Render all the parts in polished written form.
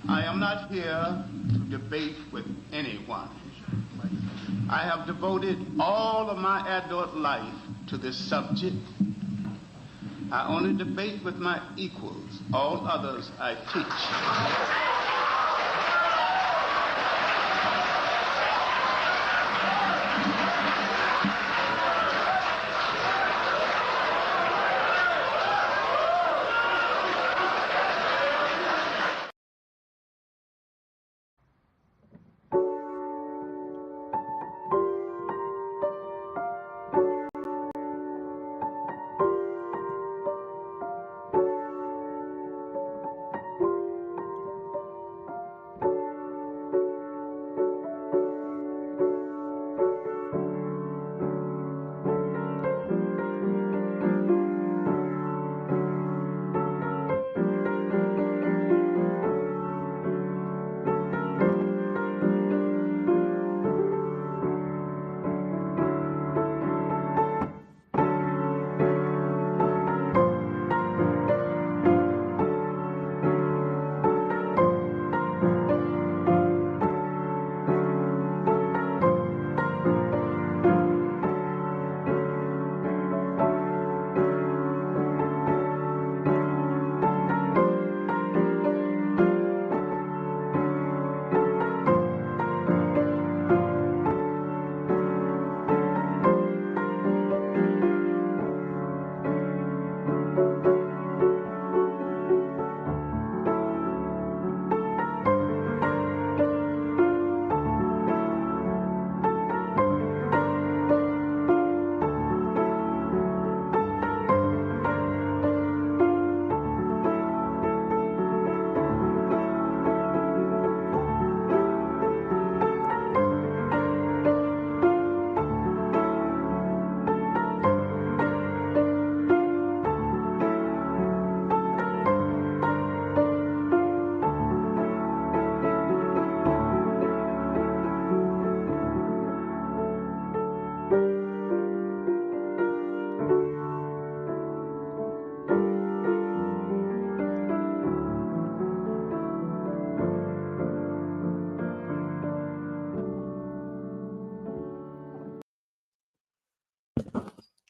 I am not here to debate with anyone. I have devoted all of my adult life to this subject. I only debate with my equals. All others I teach.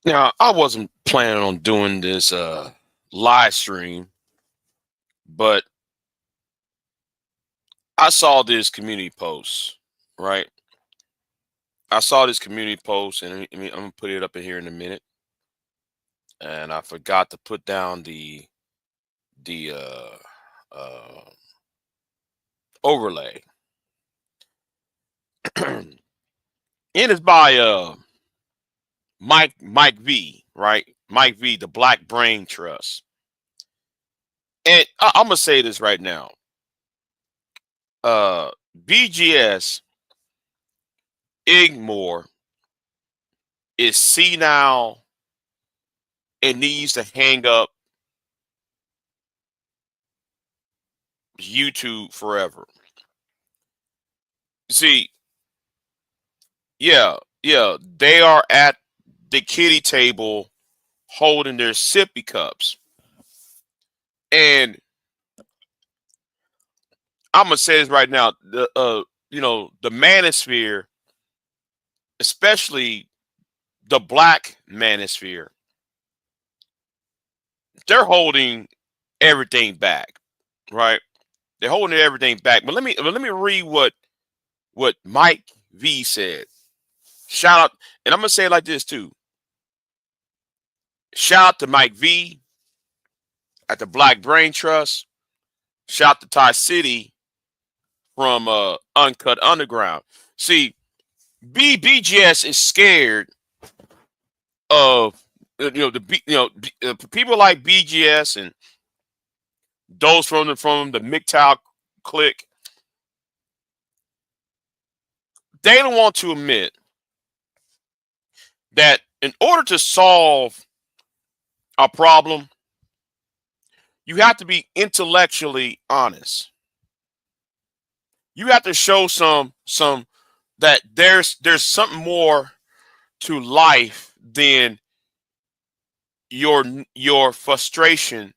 Now, I wasn't planning on doing this live stream, but I saw this community post, right? I saw this community post, and I'm gonna put it up in here in a minute. And I forgot to put down the uh, overlay. And it's by Mike V, right? Mike V, the Black Brain Trust. And I'm gonna say this right now. BGS Igmore is senile and needs to hang up YouTube forever. See, yeah, they are at the kiddie table holding their sippy cups. And I'm gonna say this right now: the manosphere, especially the black manosphere, they're holding everything back, right? They're holding everything back. But let me read what Mike V said. Shout out, and I'm gonna say it like this too. Shout out to Mike V at the Black Brain Trust. Shout out to Ty City from Uncut Underground. See, BGS is scared of people like BGS and those from the MGTOW clique. They don't want to admit that in order to solve a problem, you have to be intellectually honest. You have to show some that there's something more to life than your frustration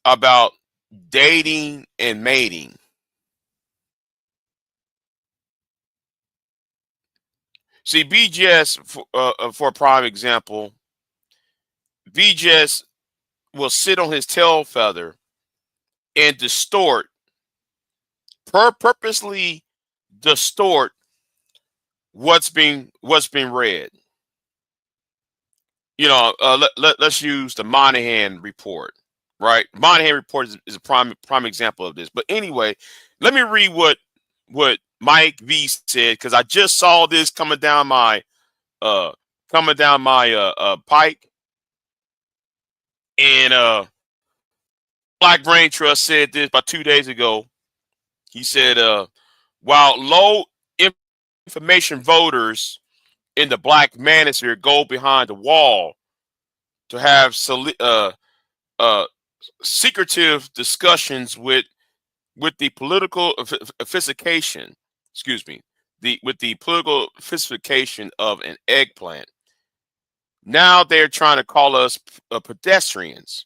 about dating and mating. See, BGS for a prime example, BGS will sit on his tail feather and purposely distort what's being read. Let's use the Monahan report, right? Monahan report is a prime example of this. But anyway, let me read what Mike V said, because I just saw this uh coming down my pike, and Black Brain Trust said this about 2 days ago. He said, while low information voters in the black manosphere go behind the wall to have uh, secretive discussions with the political sophistication, excuse me, the with the political sophistication of an eggplant. Now they're trying to call us pedestrians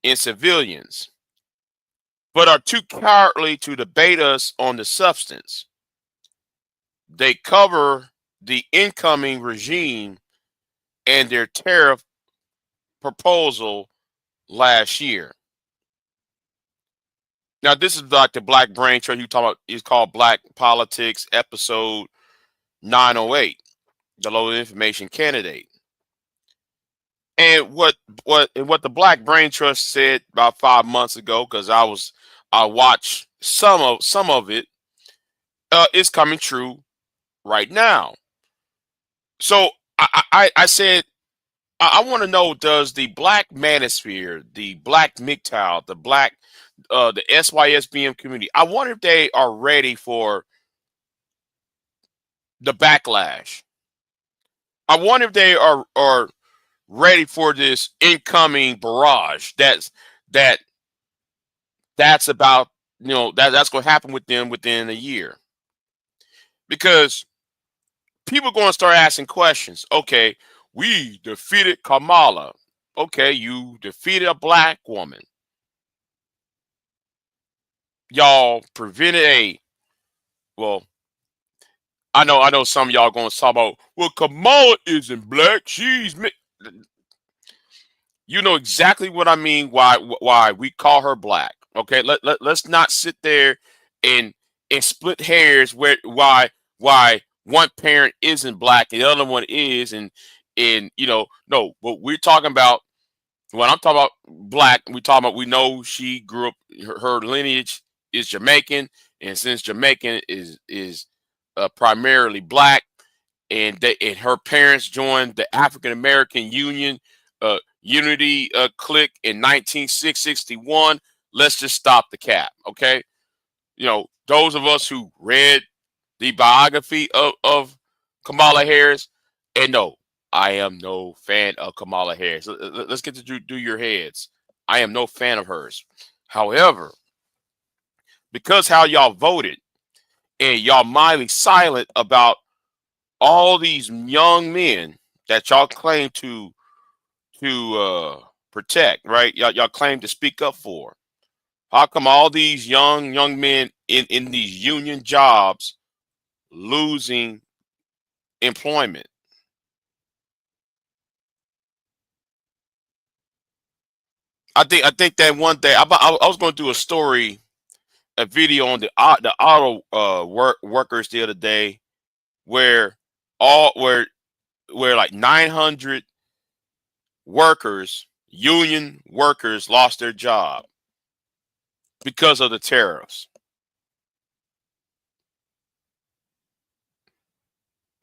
and civilians, but are too cowardly to debate us on the substance. They cover the incoming regime and their tariff proposal last year. Now, this is like the Black Brain Trust you talk about. It's called Black Politics, episode 908, the low information candidate. And what the Black Brain Trust said about 5 months ago, because I watched some of it, is coming true right now. So I said, I want to know, does the Black Manosphere, the Black MGTOW, the SYSBM community, I wonder if they are ready for the backlash. I wonder if they are ready for this incoming barrage. That that's about that's going to happen with them within a year, because people are going to start asking questions. Okay, we defeated Kamala. Okay, you defeated a black woman. Y'all prevented a well. I know some of y'all going to talk about, well, Kamala isn't black. You know exactly what I mean. Why we call her black? Okay, let's not sit there and split hairs where why one parent isn't black and the other one is, and no. But we're talking about, when I'm talking about black, we know she grew up, her lineage is Jamaican, and since Jamaican is primarily black, and her parents joined the African American Union Unity clique in 1961. Let's just stop the cap, okay? Those of us who read the biography of Kamala Harris, and no, I am no fan of Kamala Harris. Let's get to do your heads. I am no fan of hers. However, because how y'all voted, and y'all mildly silent about all these young men that y'all claim to protect, right? Y'all claim to speak up for. How come all these young men in these union jobs losing employment? I think that one day I was going to do a video on the auto workers the other day, where all where like 900 union workers lost their job because of the tariffs.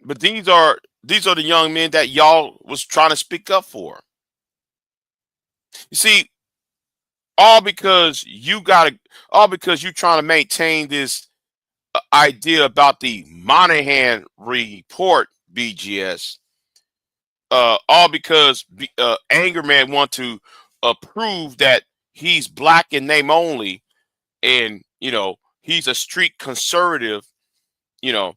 But these are the young men that y'all was trying to speak up for. You see, all because all because you trying to maintain this idea about the Monahan report, BGS. All because Anger Man want to prove that he's black in name only, and he's a street conservative. You know,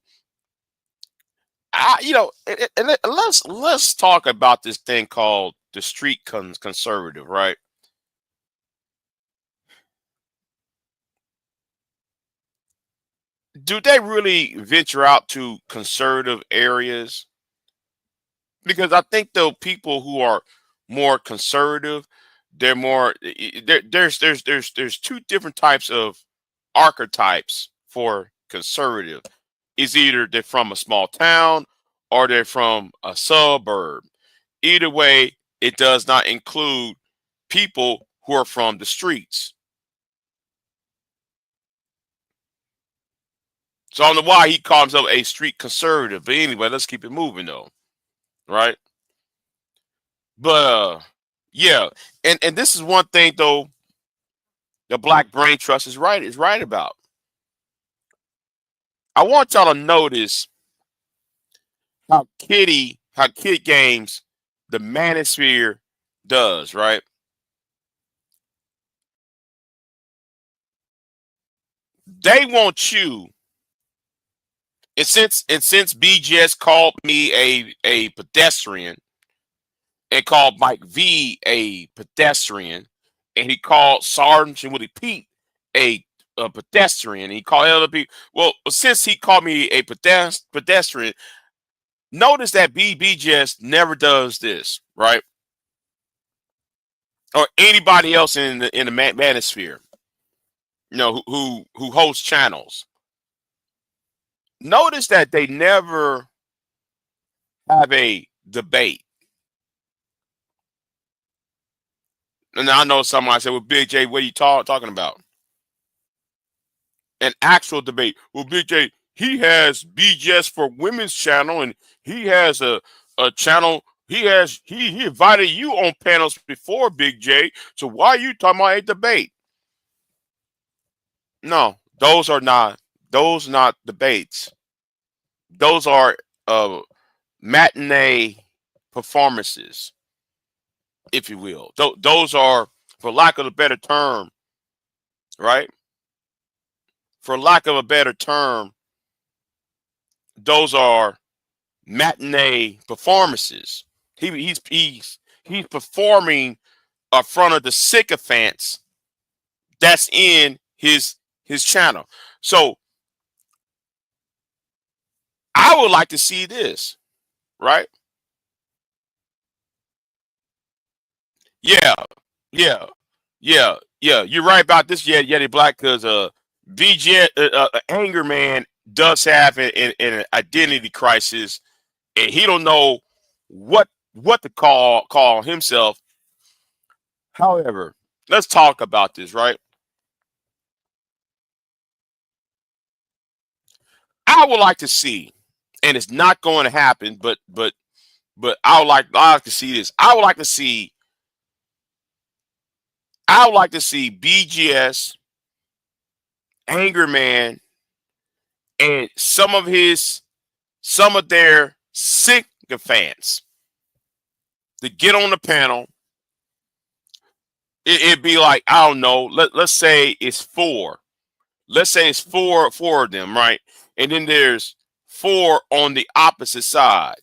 and let's talk about this thing called the street conservative, right? Do they really venture out to conservative areas? because I think though people who are more conservative, they're more there's two different types of archetypes for conservative. Is either they're from a small town or they're from a suburb. Either way, it does not include people who are from the streets. So I don't know why he calls himself a street conservative. But anyway, let's keep it moving though. Right? But yeah. And this is one thing though the Black Brain Trust is right about. I want y'all to notice how Kid Games, the manosphere does, right? They want you, and since BGS called me a pedestrian and called Mike V a pedestrian, and he called Sergeant Willie Pete a, a pedestrian, he called other people. Well, since he called me a pedestrian, notice that BGS never does this, right? Or anybody else in the manosphere, who hosts channels. Notice that they never have a debate. And I know somebody said, "Well, Big J, what are you talking about?" An actual debate. Well, Big J, he has BGS for Women's Channel, and he has a channel. He invited you on panels before, Big J. So why are you talking about a debate? No, those not debates. Those are uh matinee performances, if you will. Those are, for lack of a better term, right? For lack of a better term, those are matinee performances. He's performing in front of the sycophants that's in his channel. So I would like to see this, right? Yeah, yeah, yeah. You're right about this, Yeti Black, because VJ Anger Man does have an identity crisis, and he don't know what to call himself. However, let's talk about this, right? I would like to see, and it's not going to happen, but I would like to see this. I would like to see BGS, Anger Man, and some of their sycophants to get on the panel. It'd be like, I don't know. Let's say it's four. Let's say it's four of them, right? And then there's four on the opposite side.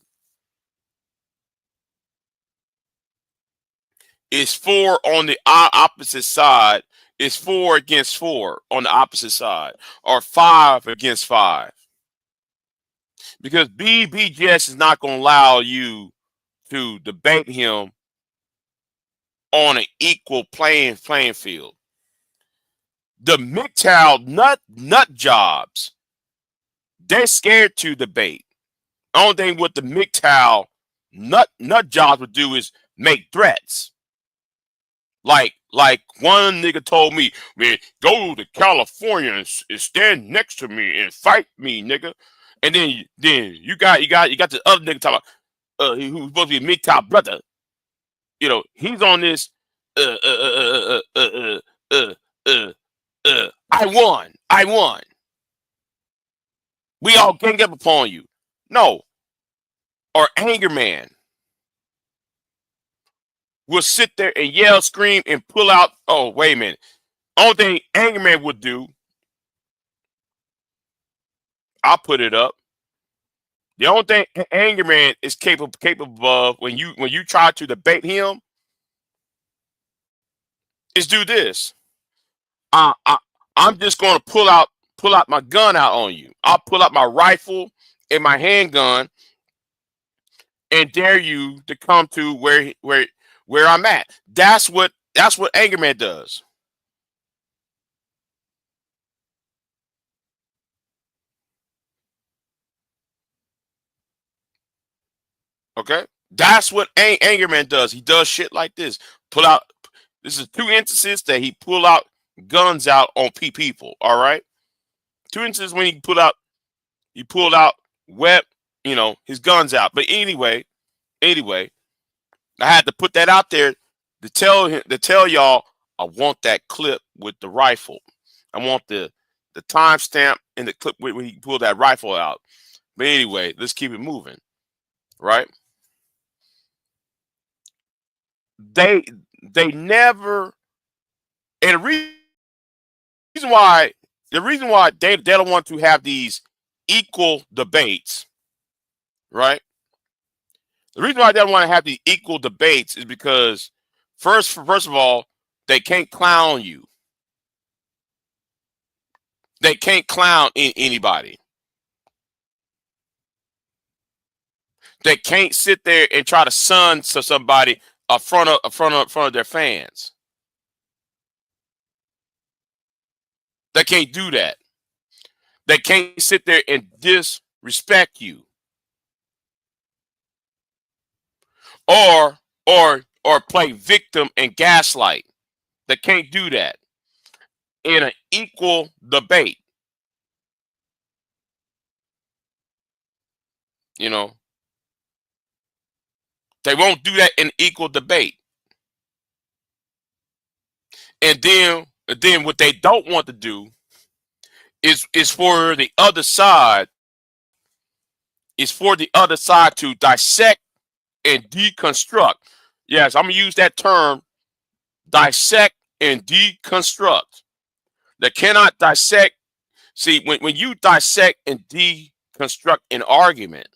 It's four on the opposite side. It's four against four on the opposite side, or five against five. Because BBGS is not going to allow you to debate him on an equal playing field. The MGTOW nut jobs, they're scared to debate. Only thing what the MGTOW nut jobs would do is make threats. Like one nigga told me, man, go to California and stand next to me and fight me, nigga. And then you got the other nigga talking about who's supposed to be a MGTOW brother. He's on this uh uh uh uh uh uh uh I won. We all gang up upon you. No, or Anger Man will sit there and yell, scream, and pull out. Oh, wait a minute. Only thing Anger Man would do, I'll put it up. The only thing Anger Man is capable of when you try to debate him is do this. I, I I'm just going to pull out my gun out on you. I'll pull out my rifle and my handgun, and dare you to come to where I'm at. That's what anger man does. Okay, that's what anger man does. He does shit like this. Pull out. This is two instances that he pull out guns out on people. All right, two instances when he pulled out web, his guns out. But anyway, I had to put that out there to tell y'all I want that clip with the rifle. I want the timestamp in the clip when he pulled that rifle out. But anyway, let's keep it moving, right? They they never and reason why the reason why they don't want to have these equal debates, right? The reason why they don't want to have these equal debates is because first of all, they can't clown you. They can't clown anybody. They can't sit there and try to sun to somebody front of their fans. They can't do that. They can't sit there and disrespect you or play victim and gaslight. They can't do that in an equal debate. You know, they won't do that in equal debate. And then what they don't want to do is for the other side to dissect and deconstruct. Yes, I'm gonna use that term, dissect and deconstruct. They cannot dissect. See, when you dissect and deconstruct an argument,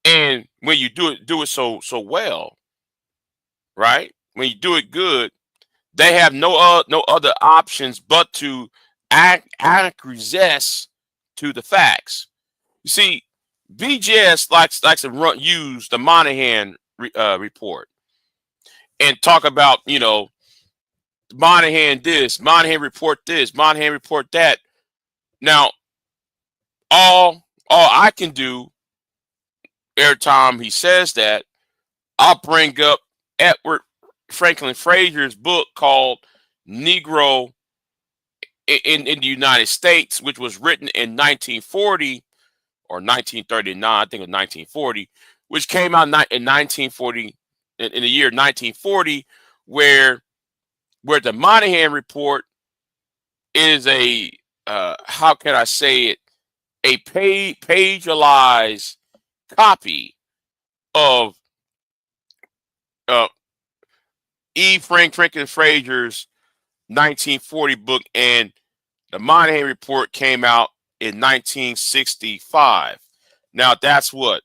and when you do it so well, right? When you do it good, they have no other options but to acquiesce to the facts. You see, BJS likes to use the Monahan report and talk about Monahan this, Monahan report this, Monahan report that. Now, all I can do every time he says that, I'll bring up Edward Franklin Frazier's book called Negro in the United States, which was written in 1940 or 1939. I think it was 1940, which came out in 1940 in the year 1940, where the Monahan report is a how can I say it, a pagealized copy of uh, Franklin Frazier's 1940 book, and the Monahan report came out in 1965. Now that's what,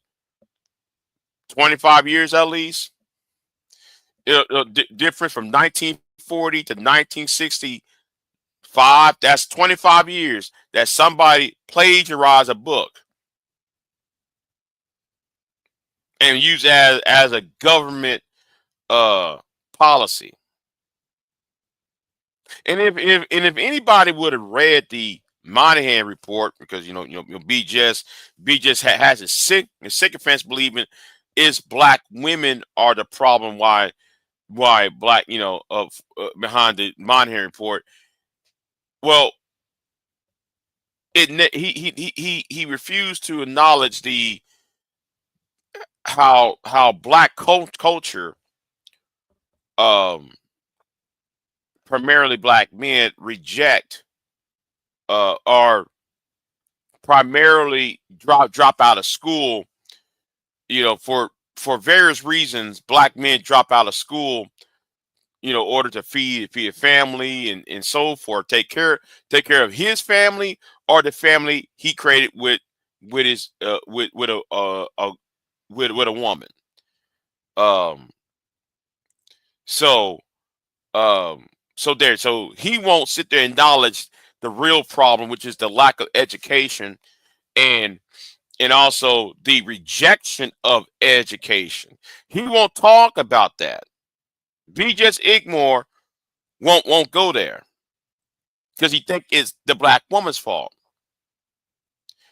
25 years at least. Different from 1940 to 1965. That's 25 years that somebody plagiarized a book and used as a government policy. And if anybody would have read the Monahan report, because B just has a sick offense believing is black women are the problem, why black of behind the Monahan report. Well, he refused to acknowledge the how black culture, um primarily black men, reject or primarily drop out of school. For various reasons, black men drop out of school, in order to feed a family and so forth, take care of his family or the family he created with his with a woman. Um, so so he won't sit there and acknowledge the real problem, which is the lack of education and and also the rejection of education. He won't talk about that. Be just ignore won't go there because he think it's the black woman's fault.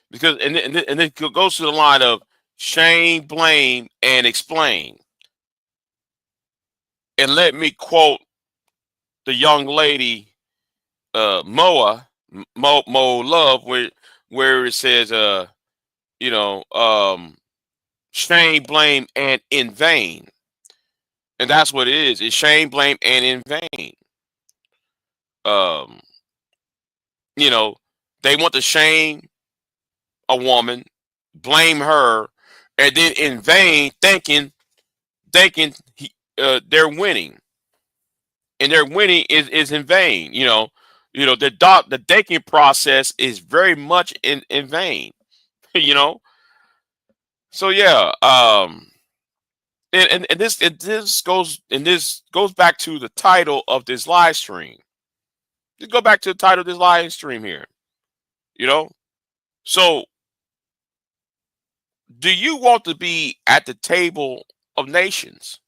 Because and it goes to the line of shame, blame, and explain. And let me quote the young lady Mo Love, where it says you know shame, blame, and in vain. And that's what it is. It's shame, blame, and in vain. Um, you know, they want to shame a woman, blame her, and then in vain they're winning, and their winning is in vain. The dating process is very much in vain. you know, so yeah. This goes back to the title of this live stream. Just go back to the title of this live stream here. You know, so do you want to be at the table of nations?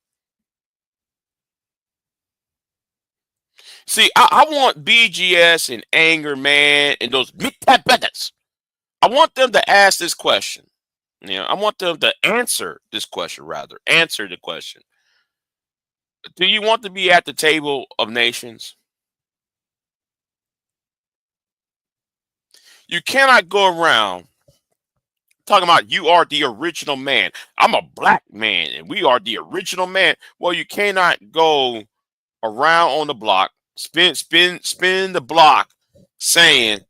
See, I want BGS and Anger Man and those big brothers. I want them to ask this question. I want them to answer this question, rather. Answer the question. Do you want to be at the table of nations? You cannot go around talking about you are the original man. I'm a black man and we are the original man. Well, you cannot go around on the block, spin the block saying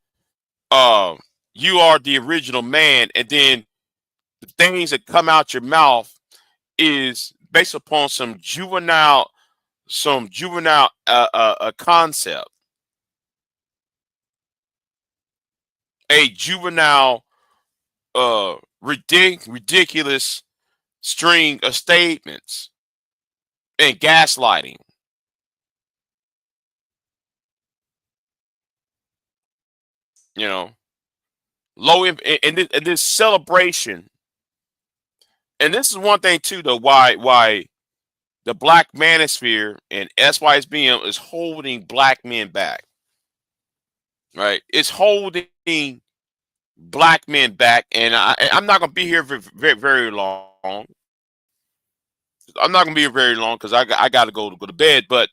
you are the original man, and then the things that come out your mouth is based upon some juvenile concept, a juvenile ridiculous string of statements and gaslighting. You know, and this celebration, and this is one thing too, though, why the black manosphere and SYSBM is holding black men back. Right? It's holding black men back, and I'm not gonna be here for very, very long. I'm not gonna be here very long because I got to go to bed. But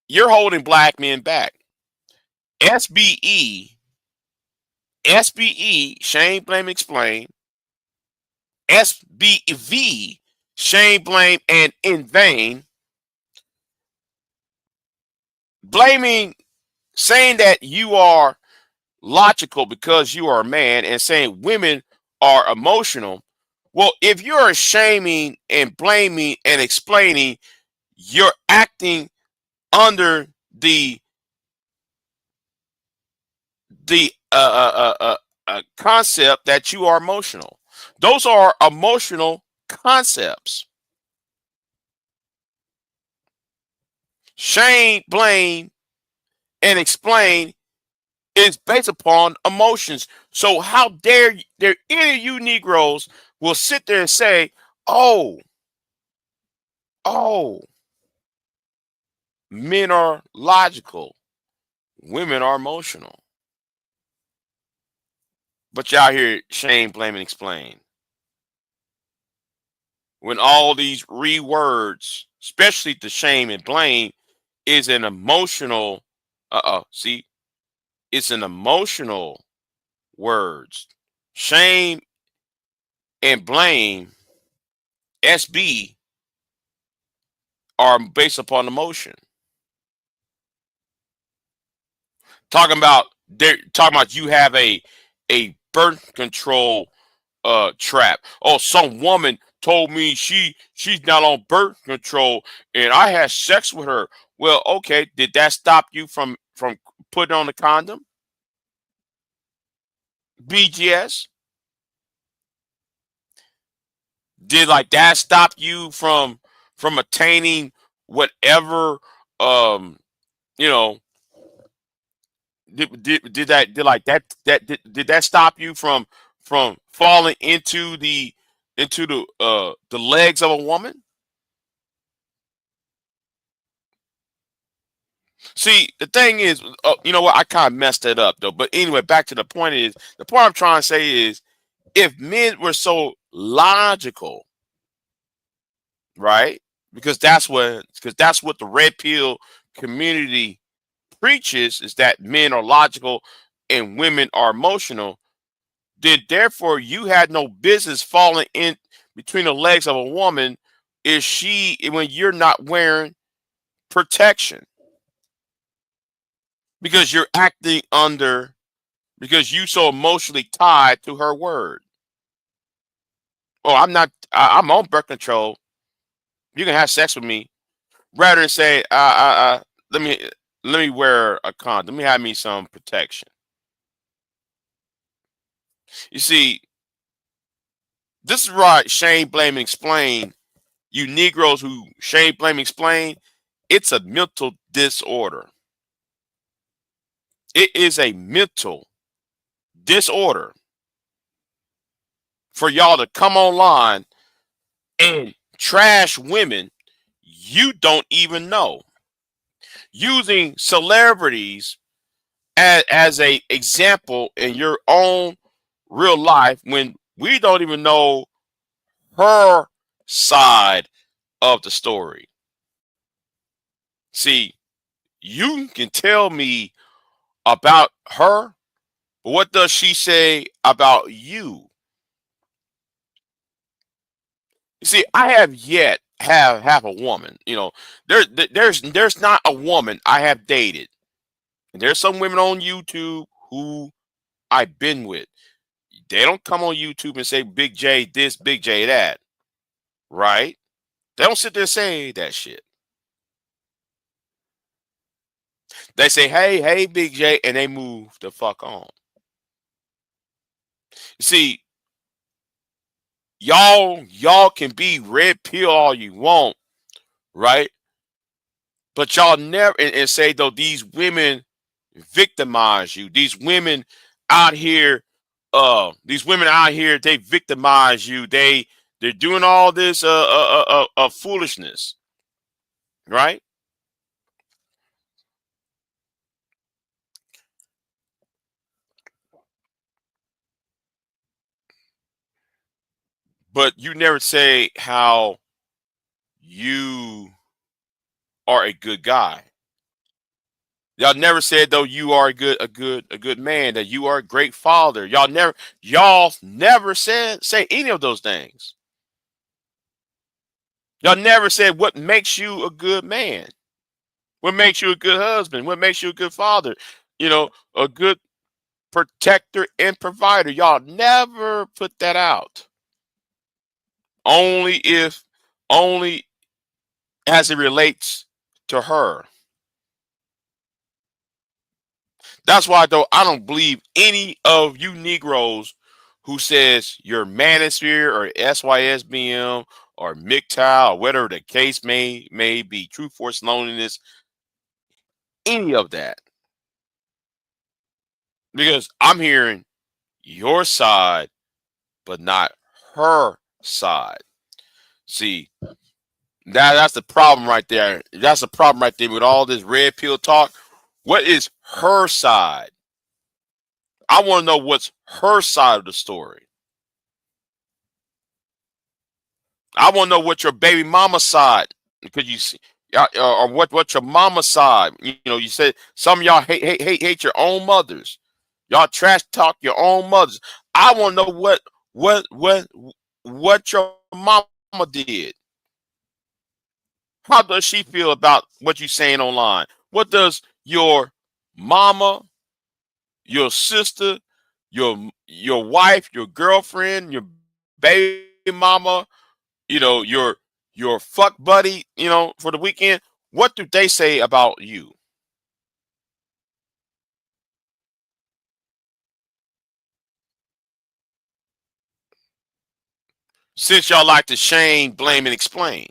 you're holding black men back. SBE, SBE, shame, blame, explain. SBV, shame, blame, and in vain. Blaming, saying that you are logical because you are a man, and saying women are emotional. Well, if you're shaming and blaming and explaining, you're acting under the concept that you are emotional. Those are emotional concepts. Shame, blame, and explain is based upon emotions. So how dare there any of you Negroes will sit there and say, "Oh, oh, men are logical, women are emotional," but y'all hear shame, blame, and explain. When all these rewords, especially the shame and blame, is an emotional. See, it's an emotional words. Shame and blame, SB, are based upon emotion. Talking about you have a birth control trap. Oh, some woman told me she's not on birth control and I had sex with her. Well, okay, did that stop you from putting on the condom? BGS? Did like that stop you from attaining whatever you know did that did like that did that stop you from falling into the legs of a woman? See, the thing is, you know what? I kind of messed it up though. But anyway, back to the point is the point I'm trying to say is if men were so logical, right? Because that's what the red pill community preaches is that men are logical and women are emotional. Then therefore you had no business falling in between the legs of a woman is she when you're not wearing protection because you're acting under because you so emotionally tied to her word. Oh, I'm on birth control. You can have sex with me rather than say, let me let me wear a condom. Let me have me some protection. You see, this is right. Shame, blame, and explain. You Negroes who shame, blame, explain. It's a mental disorder. It is a mental disorder for y'all to come online and trash women you don't even know, using celebrities as a example in your own real life when we don't even know her side of the story. See, you can tell me about her, but what does she say about you? You see, I have yet have a woman. There's not a woman I have dated, and there's some women on YouTube who I've been with. They don't come on YouTube and say Big J this, Big J that, right? They don't sit there and say that shit. They say, hey, Big J, and they move the fuck on. You see, y'all can be red pill all you want, right? But y'all never and say though these women victimize you. These women out here, they victimize you. They're doing all this foolishness, right? But you never say how you are a good guy. Y'all never said though you are a good man, that you are a great father. Y'all never say any of those things. Y'all never said what makes you a good man, what makes you a good husband, what makes you a good father, a good protector and provider. Y'all never put that out. Only if only as it relates to her. That's why though I don't believe any of you Negroes who says you're manosphere or SYSBM or MGTOW or whatever the case may be, true force loneliness, any of that. Because I'm hearing your side, but not her side. See, that's the problem right there. That's the problem right there with all this red pill talk. What is her side? I want to know what's her side of the story. I want to know what your baby mama side, because you see, or what your mama side. You said some of y'all hate your own mothers. Y'all trash talk your own mothers. I want to know what your mama did. How does she feel about what you saying online? What does your mama, your sister, your wife, your girlfriend, your baby mama, your fuck buddy, for the weekend, what do they say about you? Since y'all like to shame, blame, and explain.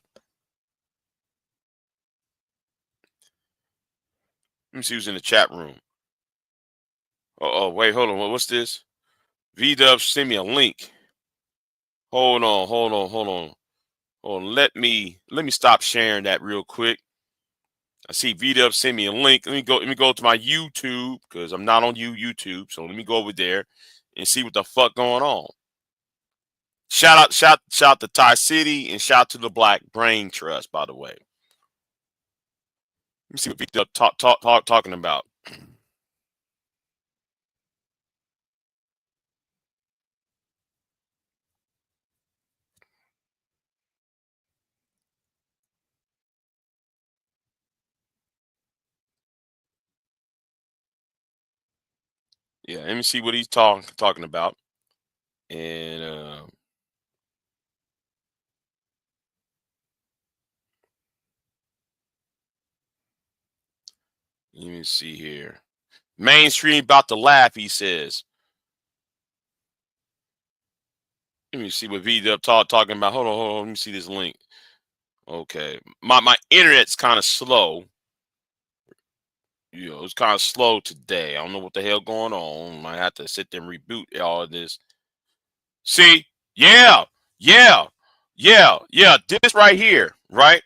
Let me see who's in the chat room. Oh, wait, hold on. What's this? V-Dub send me a link. Hold on. Let me stop sharing that real quick. I see V-Dub send me a link. Let me go to my YouTube because I'm not on YouTube. So let me go over there and see what the fuck going on. Shout out to Thai City and shout out to the Black Brain Trust, by the way. Let me see what V-Dub talking about. Yeah, let me see what he's talking about. And let me see here. Mainstream about to laugh, he says. Let me see what V-Dub talking about. Hold on. Let me see this link. Okay. My internet's kind of slow. You know, it's kind of slow today. I don't know what the hell going on. Might have to sit there and reboot all of this. See? Yeah. This right here, right?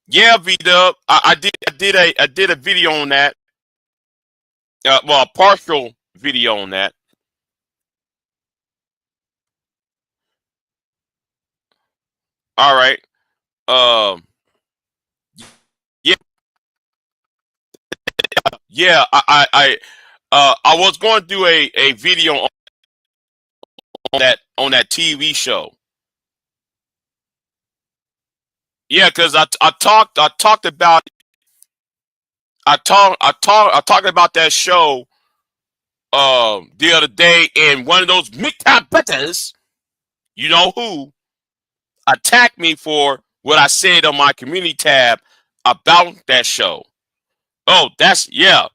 Yeah, V-Dub. I did a video on that. Well, a partial video on that. All right. Yeah, yeah. I was going to do a video on that TV show. Yeah, because I talked about about that show the other day, and one of those MGTOW betters, you know who, attacked me for what I said on my community tab about that show. Oh, that's that's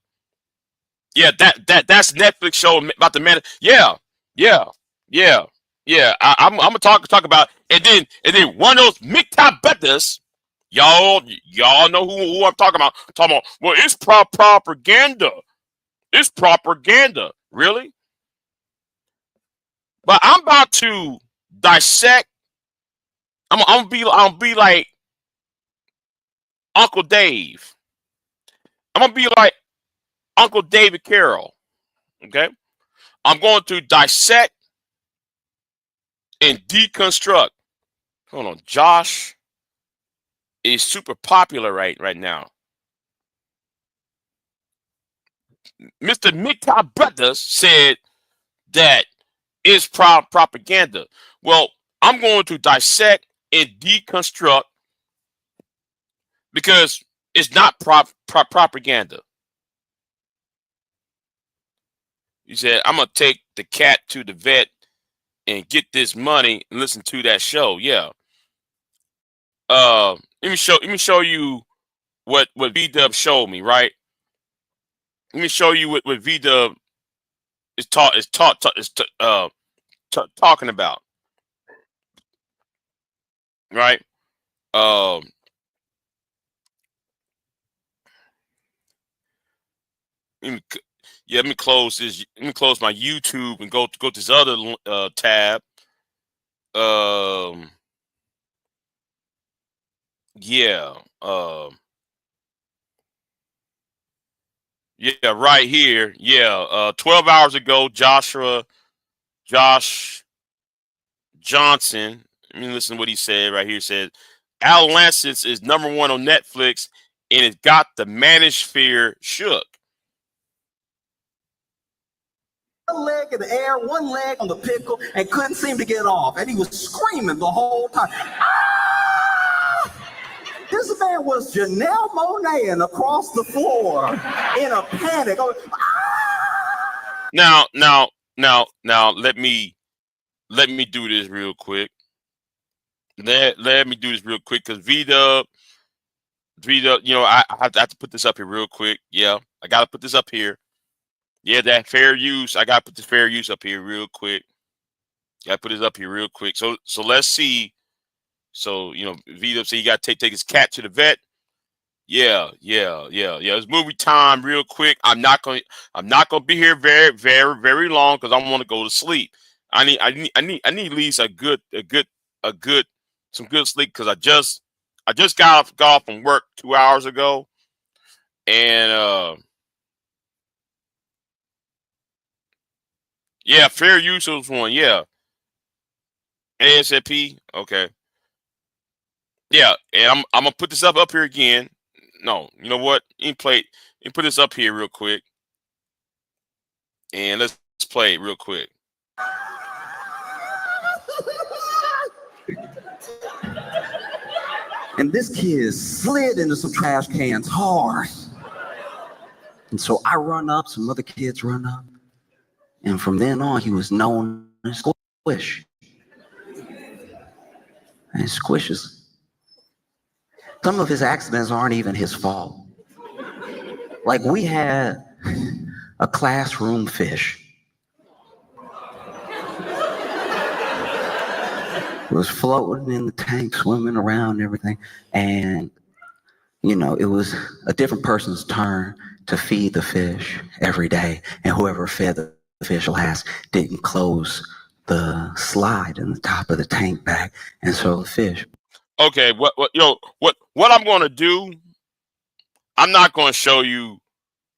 Netflix show about the man. Yeah, I'm gonna talk about and then one of those MGTOW betters. Y'all know who I'm talking about. I'm talking about, well, it's propaganda. It's propaganda. Really? But I'm about to dissect. I'm gonna be like Uncle Dave. I'm gonna be like Uncle David Carroll. Okay? I'm going to dissect and deconstruct. Hold on. Josh is super popular right now. Mr. MGTOW Brothers said that is propaganda. Well, I'm going to dissect and deconstruct because it's not propaganda. He said, I'm gonna take the cat to the vet and get this money and listen to that show. Yeah. Let me show you what V-Dub showed me, right? Let me show you what V-Dub is talking about, right? Let me, let me close this. Let me close my YouTube and go to this other tab. Yeah. Yeah, right here. Yeah. 12 hours ago, Josh Johnson. Let me listen to what he said right here. He said, Adolescence is #1 on Netflix, and it got the manosphere shook. One leg in the air, one leg on the pickle, and couldn't seem to get off. And he was screaming the whole time. Ah! This man was Janelle Monáe across the floor in a panic. Ah! Now, let me do this real quick. Let me do this real quick because V-Dub, you know, I have to put this up here real quick. Yeah, I got to put this up here. Yeah, that fair use. I got to put this fair use up here real quick. Got to put this up here real quick. So let's see. So, you know, V-Dub said you got to take his cat to the vet. Yeah. It's movie time real quick. I'm not gonna be here very long because I want to go to sleep. I need at least a good some good sleep because I just got off from work 2 hours ago. And yeah, fair use was one. Yeah. ASAP. Okay. Yeah, and I'm gonna put this up here again. No, you know what? You put this up here real quick, and let's play it real quick. And this kid slid into some trash cans hard. And so I run up, some other kids run up. And from then on, he was known as Squish. And Squishes. Some of his accidents aren't even his fault. Like we had a classroom fish. It was floating in the tank, swimming around and everything. And, you know, it was a different person's turn to feed the fish every day. And whoever fed the fish last didn't close the slide in the top of the tank back. And so the fish. Okay, what I'm gonna do? I'm not gonna show you.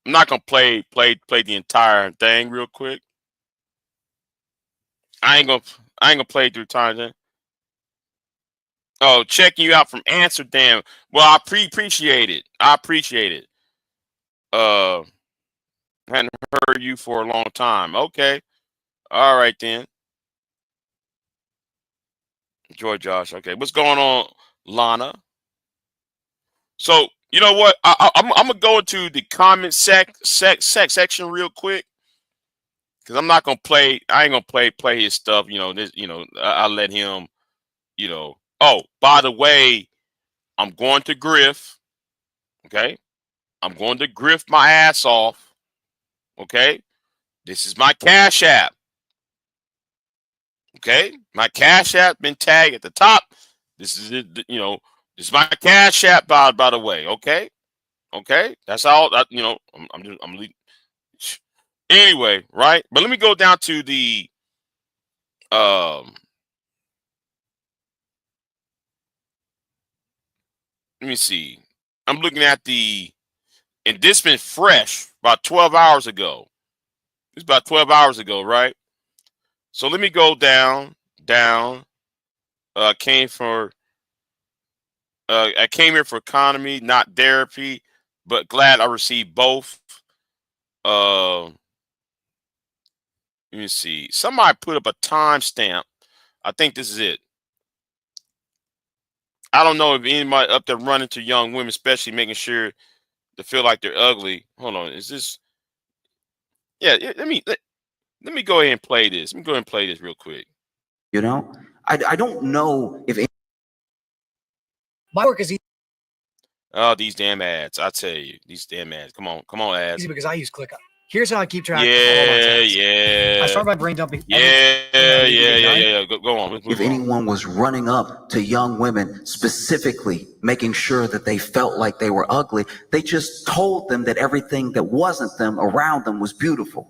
I'm not gonna play the entire thing real quick. I ain't gonna play through time thing. Oh, checking you out from Amsterdam. Well, I appreciate it. I appreciate it. Hadn't heard you for a long time. Okay. All right then. Enjoy, Josh. Okay. What's going on, Lana? So you know what? I'm gonna go into the comment section real quick because I'm not gonna play. I ain't gonna play his stuff. You know this. You know I let him. You know. Oh, by the way, I'm going to Griff. Okay. I'm going to Griff my ass off. Okay. This is my Cash App. Okay. My Cash App been tagged at the top. This is it. You know. This is my Cash App by the way. Okay. Okay. That's all. You know. I'm anyway, right? But let me go down to the let me see. I'm looking at and this been fresh about 12 hours ago. It's about 12 hours ago, right? So let me go down. I came here for economy, not therapy, but glad I received both. Let me see. Somebody put up a timestamp. I think this is it. I don't know if anybody up there running to young women, especially making sure to feel like they're ugly. Hold on, is this? Yeah, let me go ahead and play this. Let me go ahead and play this real quick. You know, I don't know if my work is Oh, these damn ads! I tell you, these damn ads. Come on, ads. easy because I use ClickUp. Here's how I keep track. Yeah. I start my brain dumping. Yeah. Go on. If anyone was running up to young women, specifically making sure that they felt like they were ugly, they just told them that everything that wasn't them around them was beautiful.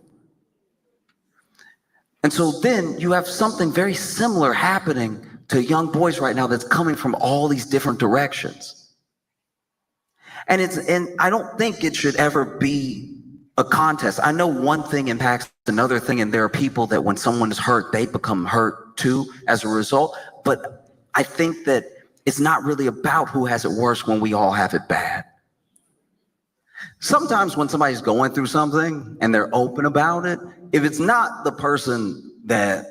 And so then you have something very similar happening to young boys right now that's coming from all these different directions. And I don't think it should ever be a contest. I know one thing impacts another thing, and there are people that when someone is hurt, they become hurt too as a result. But I think that it's not really about who has it worse when we all have it bad. Sometimes when somebody's going through something and they're open about it, if it's not the person that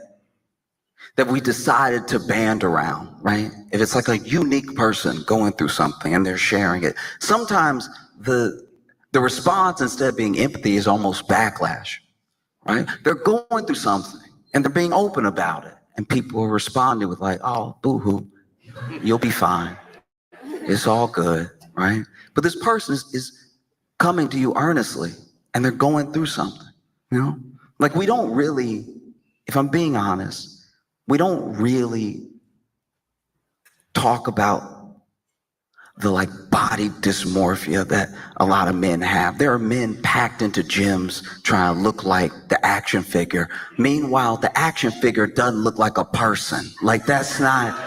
we decided to band around, right? If it's like a unique person going through something and they're sharing it, sometimes the response, instead of being empathy, is almost backlash, right? They're going through something and they're being open about it, and people are responding with like, oh, boo-hoo, you'll be fine. It's all good, right? But this person is coming to you earnestly and they're going through something, you know? Like we don't really, if I'm being honest, we don't really talk about the like body dysmorphia that a lot of men have. There are men packed into gyms trying to look like the action figure. Meanwhile, the action figure doesn't look like a person. Like that's not,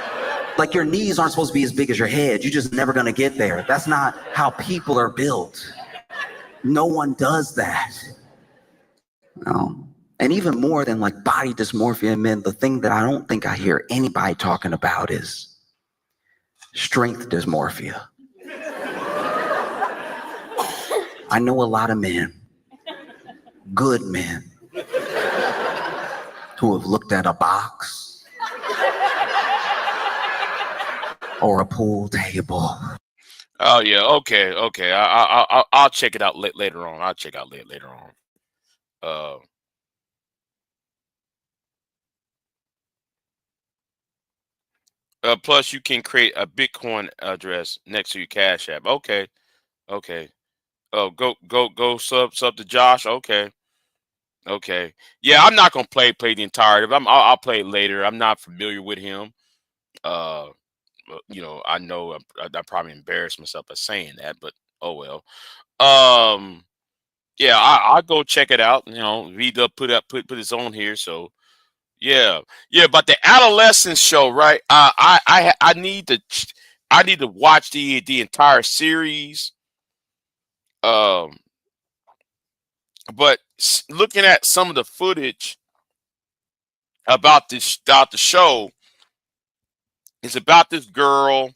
like your knees aren't supposed to be as big as your head. You're just never gonna get there. That's not how people are built. No one does that. And even more than like body dysmorphia in men, the thing that I don't think I hear anybody talking about is strength dysmorphia. I know a lot of men, good men, who have looked at a box or a pool table. Oh yeah, okay. I'll check it out later on. I'll check out later on. Plus, you can create a Bitcoin address next to your Cash App. Okay. Oh, go sub to Josh. Okay. Yeah, I'm not gonna play the entire. I'll play it later. I'm not familiar with him. Uh, I know I probably embarrassed myself by saying that, but oh well. Yeah, I'll go check it out. Read up, put this on here. So yeah. But the adolescence show, right? I need to watch the entire series. Um, but looking at some of the footage about the show, it's about this girl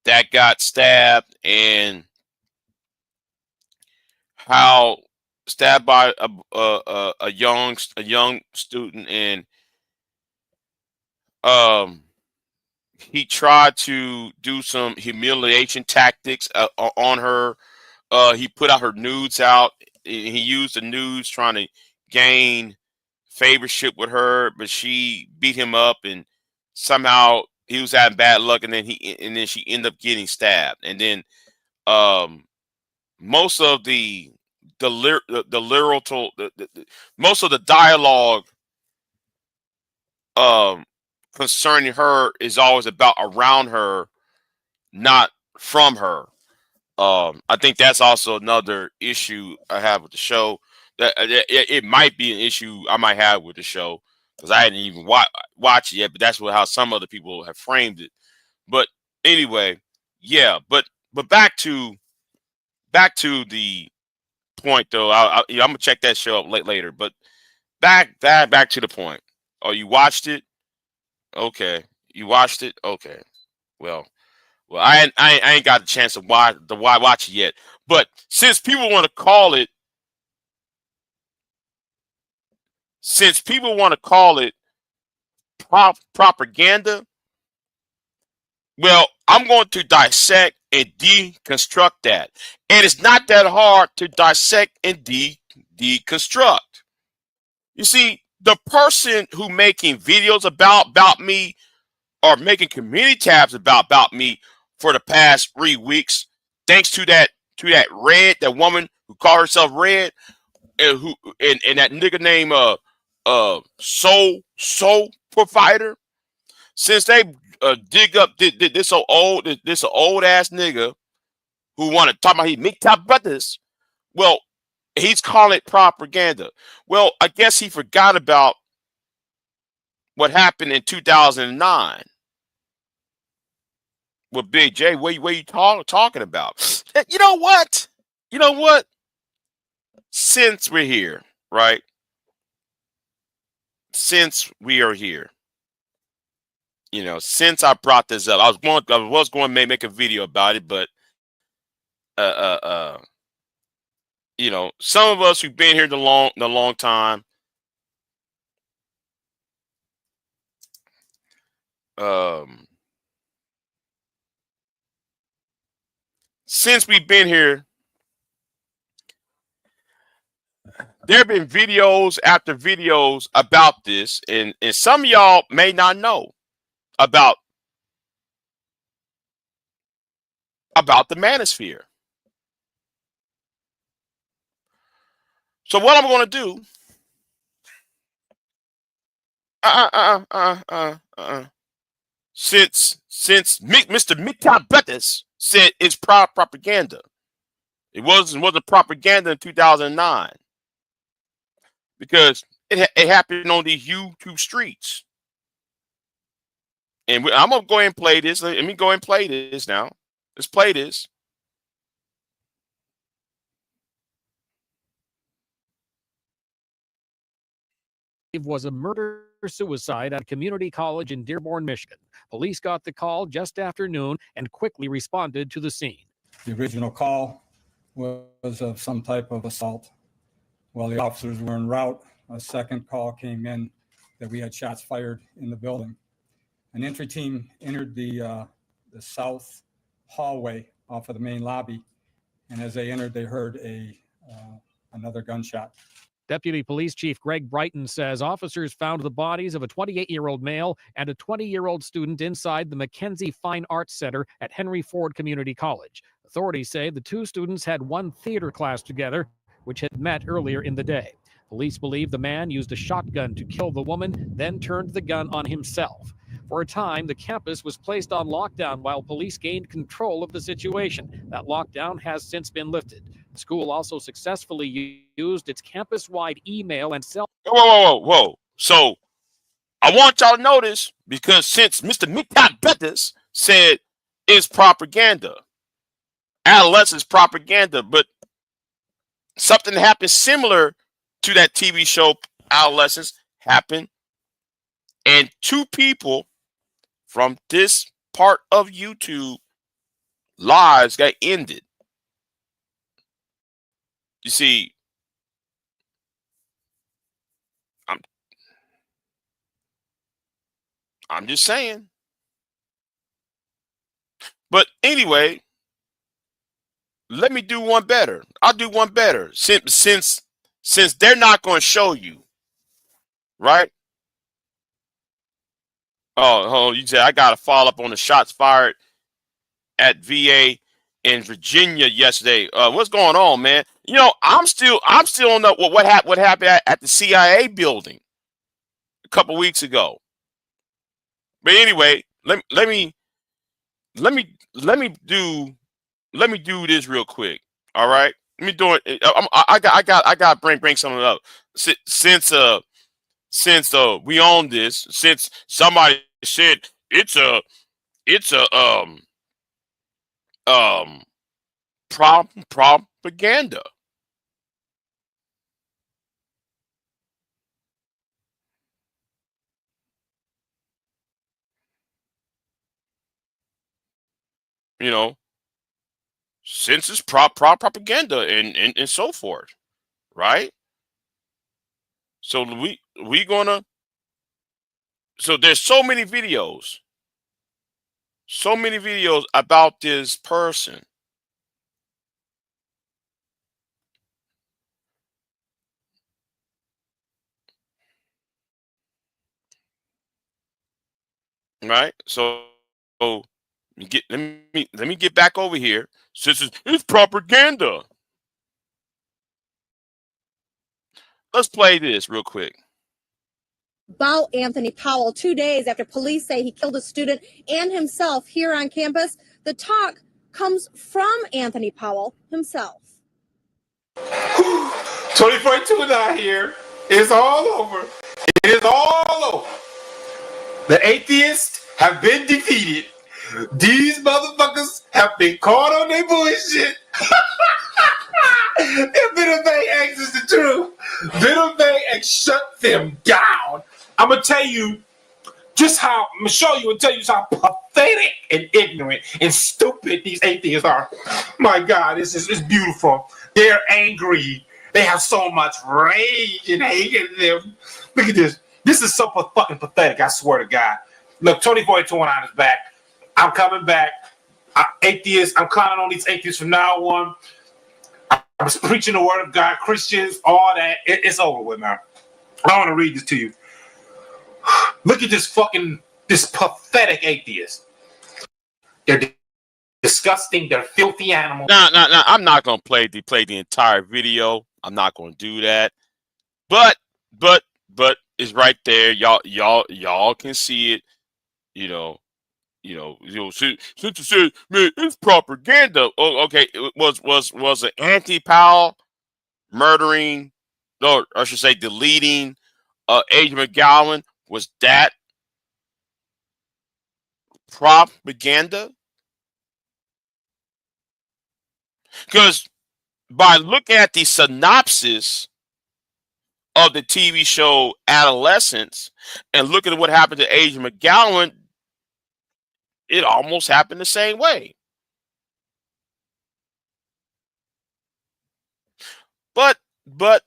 that got stabbed and how stabbed by a young student, and um he tried to do some humiliation tactics on her. He put out her nudes out. He used the nudes trying to gain favorship with her, but she beat him up, and somehow he was having bad luck, and then she ended up getting stabbed, and then um most of most of the dialogue um concerning her is always about around her, not from her. I think that's also another issue I have with the show. That it might be an issue I might have with the show because I hadn't even watch it yet. But that's how some other people have framed it. But anyway, yeah. But back to the point though. I'm gonna check that show up later. But back to the point. Oh, you watched it? Okay, you watched it. Okay, well. Well, I ain't got a chance to watch it yet. But since people want to call it propaganda, well, I'm going to dissect and deconstruct that. And it's not that hard to dissect and deconstruct. You see, the person who making videos about me or making community tabs about me for the past 3 weeks, thanks to that woman who called herself Red, and that nigga named Soul Provider. Since they dig up this old ass nigga who want to talk about he make top brothers, well, he's calling it propaganda. Well, I guess he forgot about what happened in 2009 with Big J. What you talking about? You know what? Since we're here, right? Since we are here, since I brought this up, I was going to make a video about it, but uh, uh, uh, some of us who've been here the long time, since we've been here, there have been videos after videos about this, and some of y'all may not know about the manosphere. So what I'm going to do? Mr. Mikhail Bettis said it's propaganda. It wasn't propaganda in 2009 because it happened on these YouTube streets. And I'm gonna go ahead and play this. Let me go ahead and play this now. Let's play this. Was a murder-suicide at a community college in Dearborn, Michigan. Police got the call just after noon and quickly responded to the scene. The original call was of some type of assault. While the officers were en route, a second call came in that we had shots fired in the building. An entry team entered the south hallway off of the main lobby, and as they entered, they heard another gunshot. Deputy Police Chief Greg Brighton says officers found the bodies of a 28-year-old male and a 20-year-old student inside the Mackenzie Fine Arts Center at Henry Ford Community College. Authorities say the two students had one theater class together, which had met earlier in the day. Police believe the man used a shotgun to kill the woman, then turned the gun on himself. For a time, the campus was placed on lockdown while police gained control of the situation. That lockdown has since been lifted. The school also successfully used its campus-wide email and cell. Whoa. So I want y'all to notice, because since Mr. Mikhail Bettis said it's propaganda, adolescence propaganda, but something happened similar to that TV show Adolescence happened, and two people from this part of YouTube lives got ended. You see, I'm just saying. But anyway, let me do one better. I'll do one better. Since they're not going to show you, right? Oh, you said I got to follow up on the shots fired at VA in Virginia yesterday. What's going on, man? You know, I'm still on what happened at the CIA building a couple weeks ago. But anyway, let me do this real quick. All right, let me do it. I got bring something up since we own this. Since somebody said it's a propaganda. You know, since it's propaganda and so forth, right? So so there's so many videos about this person. Right? So let me get back over here. Since it's propaganda. Let's play this real quick. About Anthony Powell 2 days after police say he killed a student and himself here on campus. The talk comes from Anthony Powell himself. 2042 out here. It's all over. It is all over. The atheists have been defeated. These motherfuckers have been caught on their bullshit. If Benavay X is the truth, Benavay X shut them down. I'm gonna tell you just how I'm gonna show you and tell you how pathetic and ignorant and stupid these atheists are. My God, it's beautiful. They're angry. They have so much rage and hate in them. Look at this. This is so fucking pathetic. I swear to God. Look, 2042 is back. I'm coming back. Atheists. I'm counting on these atheists from now on. I was preaching the word of God, Christians, all that. It's over with, man. I want to read this to you. Look at this pathetic atheist. They're disgusting. They're filthy animals. No. I'm not gonna play the entire video. I'm not gonna do that. But it's right there. Y'all can see it. You know, since you said, man, it's propaganda. Oh, okay, it was an anti-Powell murdering, or I should say, deleting Agent McGowan? Was that propaganda? Because by looking at the synopsis of the TV show Adolescence and looking at what happened to Agent McGowan, it almost happened the same way. But, but,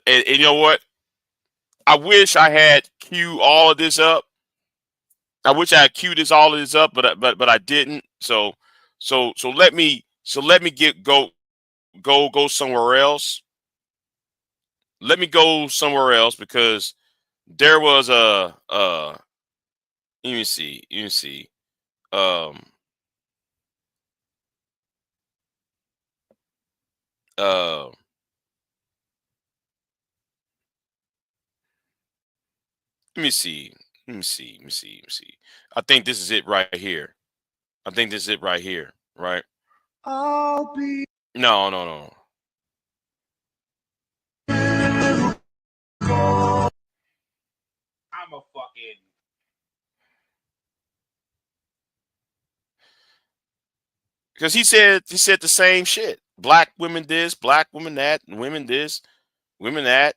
and you know what? I wish I had queued all of this up. I wish I had queued all of this up, but I didn't. So let me go somewhere else. Let me go somewhere else because there was let me see. Um uh let me see. I think this is it right here. Right? I'll be No. I'm a fucking. Because he said the same shit. Black women this, black women that, women this, women that.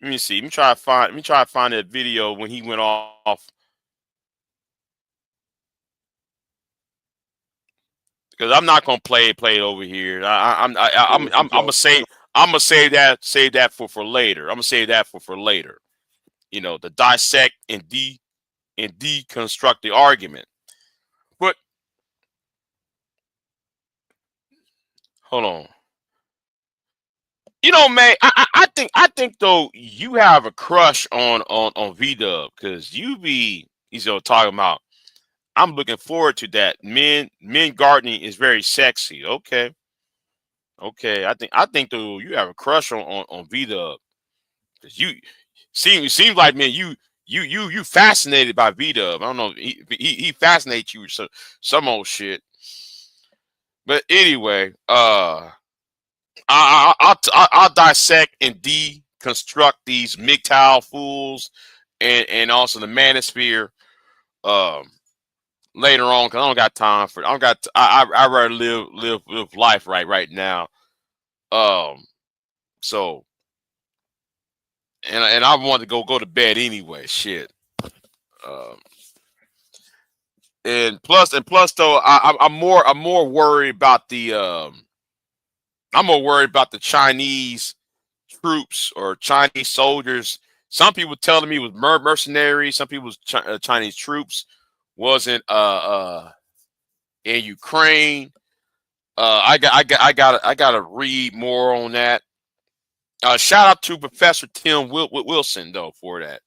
Let me see. Let me try to find that video when he went off. Because I'm not gonna play it over here. I'm gonna save that for later. I'm gonna save that for later. To dissect and deconstruct the argument. But hold on. Man, I think though you have a crush on V-Dub because you be talking about. I'm looking forward to that. Men gardening is very sexy. Okay. I think though you have a crush on V-Dub because you seems like, man, you fascinated by V-Dub. I don't know. He fascinates you with some old shit. But anyway, I'll dissect and deconstruct these MGTOW fools and also the manosphere later on because I don't got time for it. I don't got. I rather live life right now. So and I want to go to bed anyway. Shit. Um, and plus though I'm more worried about the I'm more worried about the Chinese troops or Chinese soldiers. Some people telling me it was mercenaries. Some people Chinese troops wasn't in Ukraine. I gotta read more on that. Shout out to Professor Tim Wilson though for that.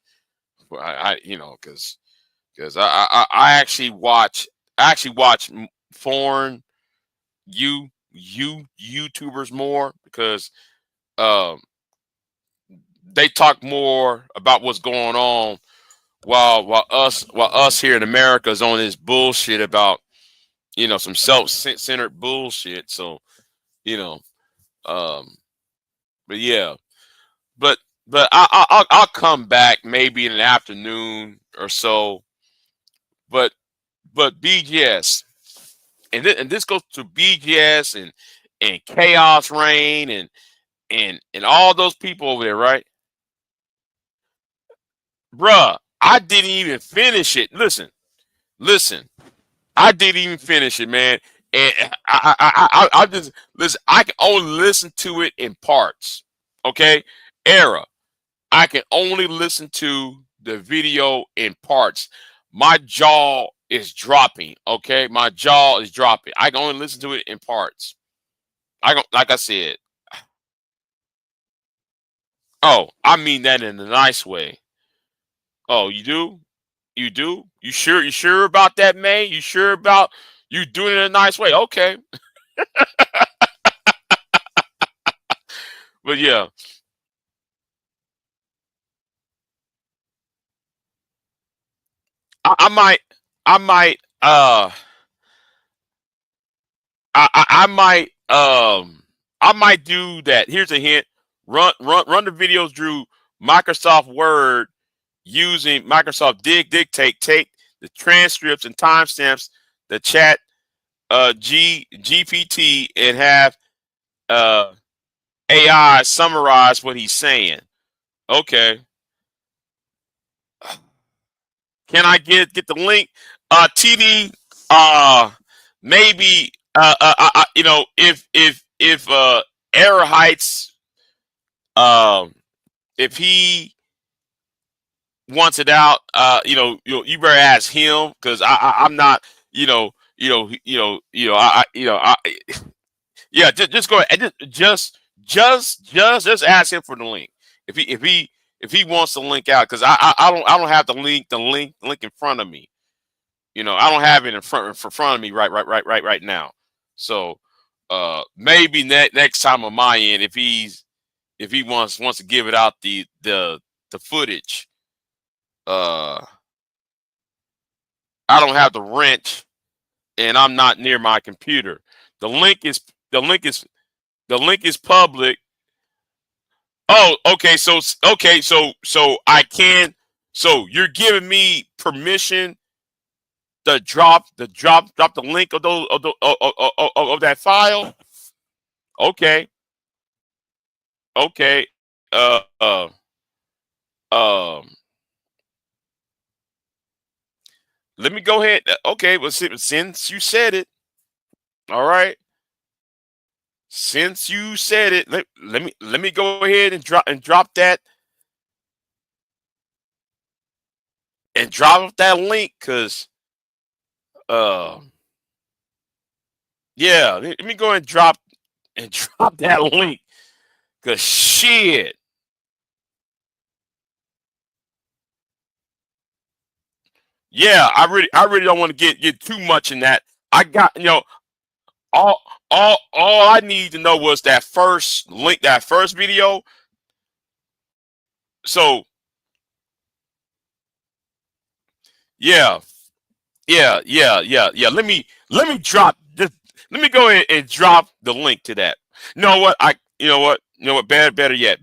Because I actually watch foreign YouTubers more because um they talk more about what's going on while us here in America is on this bullshit about some self-centered bullshit. So you know, but yeah, but I'll come back maybe in the afternoon or so. But BGS and this goes to BGS and Chaos Reign and all those people over there, right? Bruh, I didn't even finish it. Listen. I didn't even finish it, man. And I just listen. I can only listen to it in parts. Okay, Era. I can only listen to the video in parts. My jaw is dropping. Okay, my jaw is dropping. I can only listen to it in parts. Like I said. Oh, I mean that in a nice way. Oh, you do? You do? You sure? You sure about that, May? You sure about you doing it in a nice way? Okay. But yeah, I might I might I might do that. Here's a hint. Run the videos through Microsoft Word using Microsoft Dictate, take the transcripts and timestamps, the chat GPT, and have AI summarize what he's saying. Okay. Can I get the link? TD, maybe you know, if Error Heights, if he wants it out, you better ask him, because I'm not, yeah, just go ahead, just ask him for the link if he wants the link out, because I don't have the link in front of me. I don't have it in front of me right now. So maybe next time on my end, if he wants to give it out, the footage. I don't have the wrench, and I'm not near my computer. The link is public. Oh, okay. So I can. So you're giving me permission to drop the link of those of that file. Okay. Okay. Let me go ahead. Okay. Well, since you said it, all right. Since you said it, let me go ahead and drop that link, because yeah, let me go ahead and drop that link, because shit. Yeah, I really don't want to get too much in that. I got, all I need to know was that first link, that first video. So yeah. Let me drop this. Let me go ahead and drop the link to that. You know what? Better yet.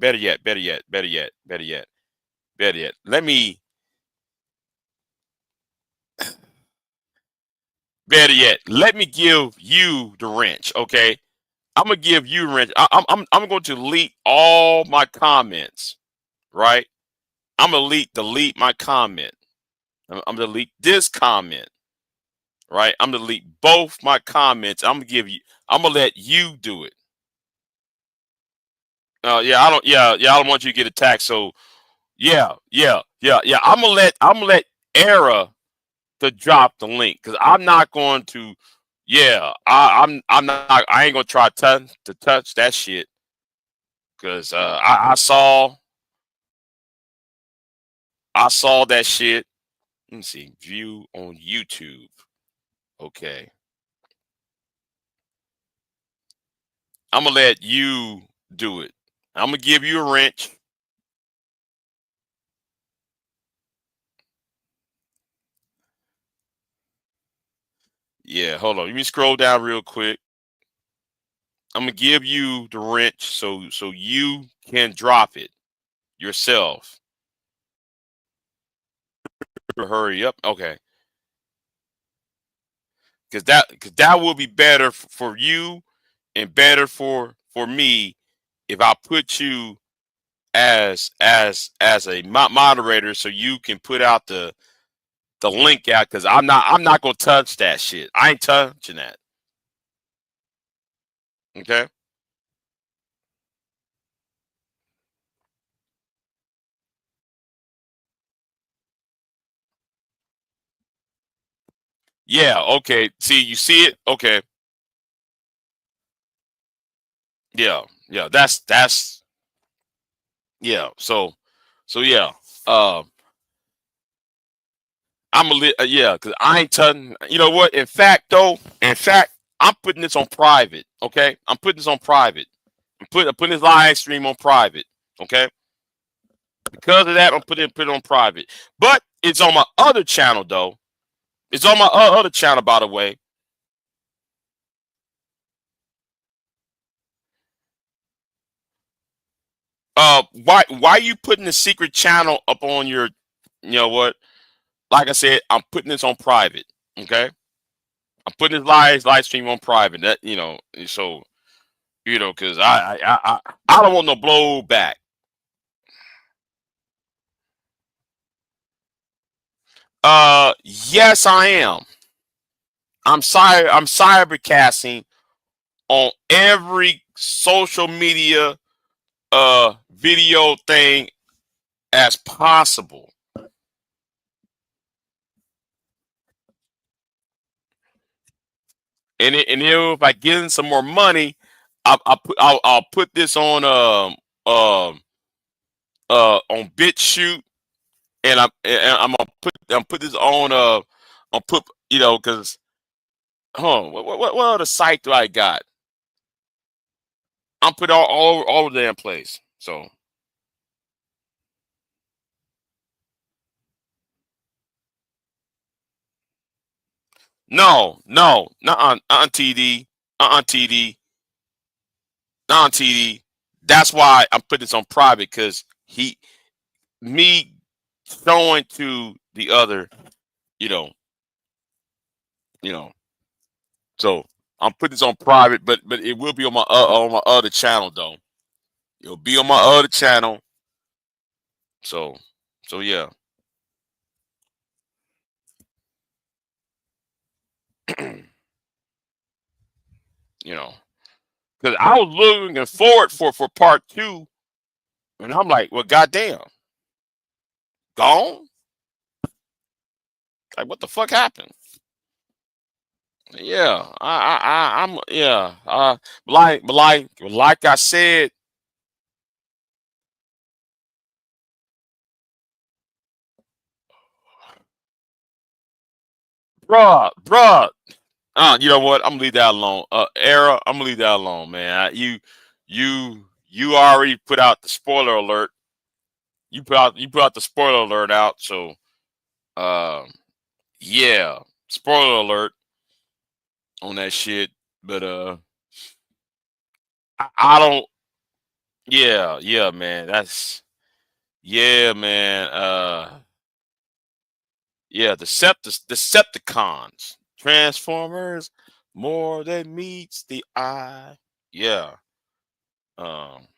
Let me. Better yet, let me give you the wrench. Okay, I'm gonna give you a wrench. I'm going to delete all my comments. Right? I'm gonna delete my comment. I'm gonna delete this comment. Right? I'm gonna delete both my comments. I'm gonna let you do it. Yeah, I don't want you to get attacked. So yeah. I'm gonna let Era to drop the link, because I'm not going to. Yeah, I'm not. I ain't gonna try to touch that shit, because I saw that shit. Let me see. View on YouTube. Okay. I'm gonna let you do it. I'm gonna give you a wrench. Yeah, hold on. Let me scroll down real quick. I'm gonna give you the wrench so you can drop it yourself. Hurry up. Okay. Because that will be better for you, and better for me, if I put you as a moderator, so you can put out the link out, because I'm not gonna touch that shit. I ain't touching that. Okay. Yeah. Okay. See, you see it. Okay. Yeah. That's yeah. So yeah. I'm a yeah, because I ain't touching. You know what? In fact, I'm putting this on private. Okay, I'm putting this on private. I'm putting this live stream on private. Okay, because of that, I'm putting it on private. But it's on my other channel though. It's on my other channel, by the way. Why are you putting the secret channel up on your, you know what? Like I said, I'm putting this on private. Okay, I'm putting this live stream on private. That, you know, so you know, because I don't want no blowback. Yes, I am. I'm cybercasting on every social media video thing as possible. And if I get in some more money, I'll put this on BitChute, and I'm gonna put this on put, you know, because what other site do I got? I'm put all over the damn place. So no, not on TD, TD, not TD. That's why I'm putting this on private, because me showing to the other, you know, So I'm putting this on private, but it will be on my other channel though. It'll be on my other channel. So yeah. You know, because I was looking forward for part 2, and I'm like, well, goddamn, gone. Like, what the fuck happened? Yeah, I'm yeah. Like I said, bruh. You know what? I'm gonna leave that alone. Era, I'm gonna leave that alone, man. You already put out the spoiler alert. You put out the spoiler alert out. So, yeah, spoiler alert on that shit. But I don't. Yeah, man. Yeah, man. Yeah, Decepticons, Transformers, more than meets the eye. Yeah. Um.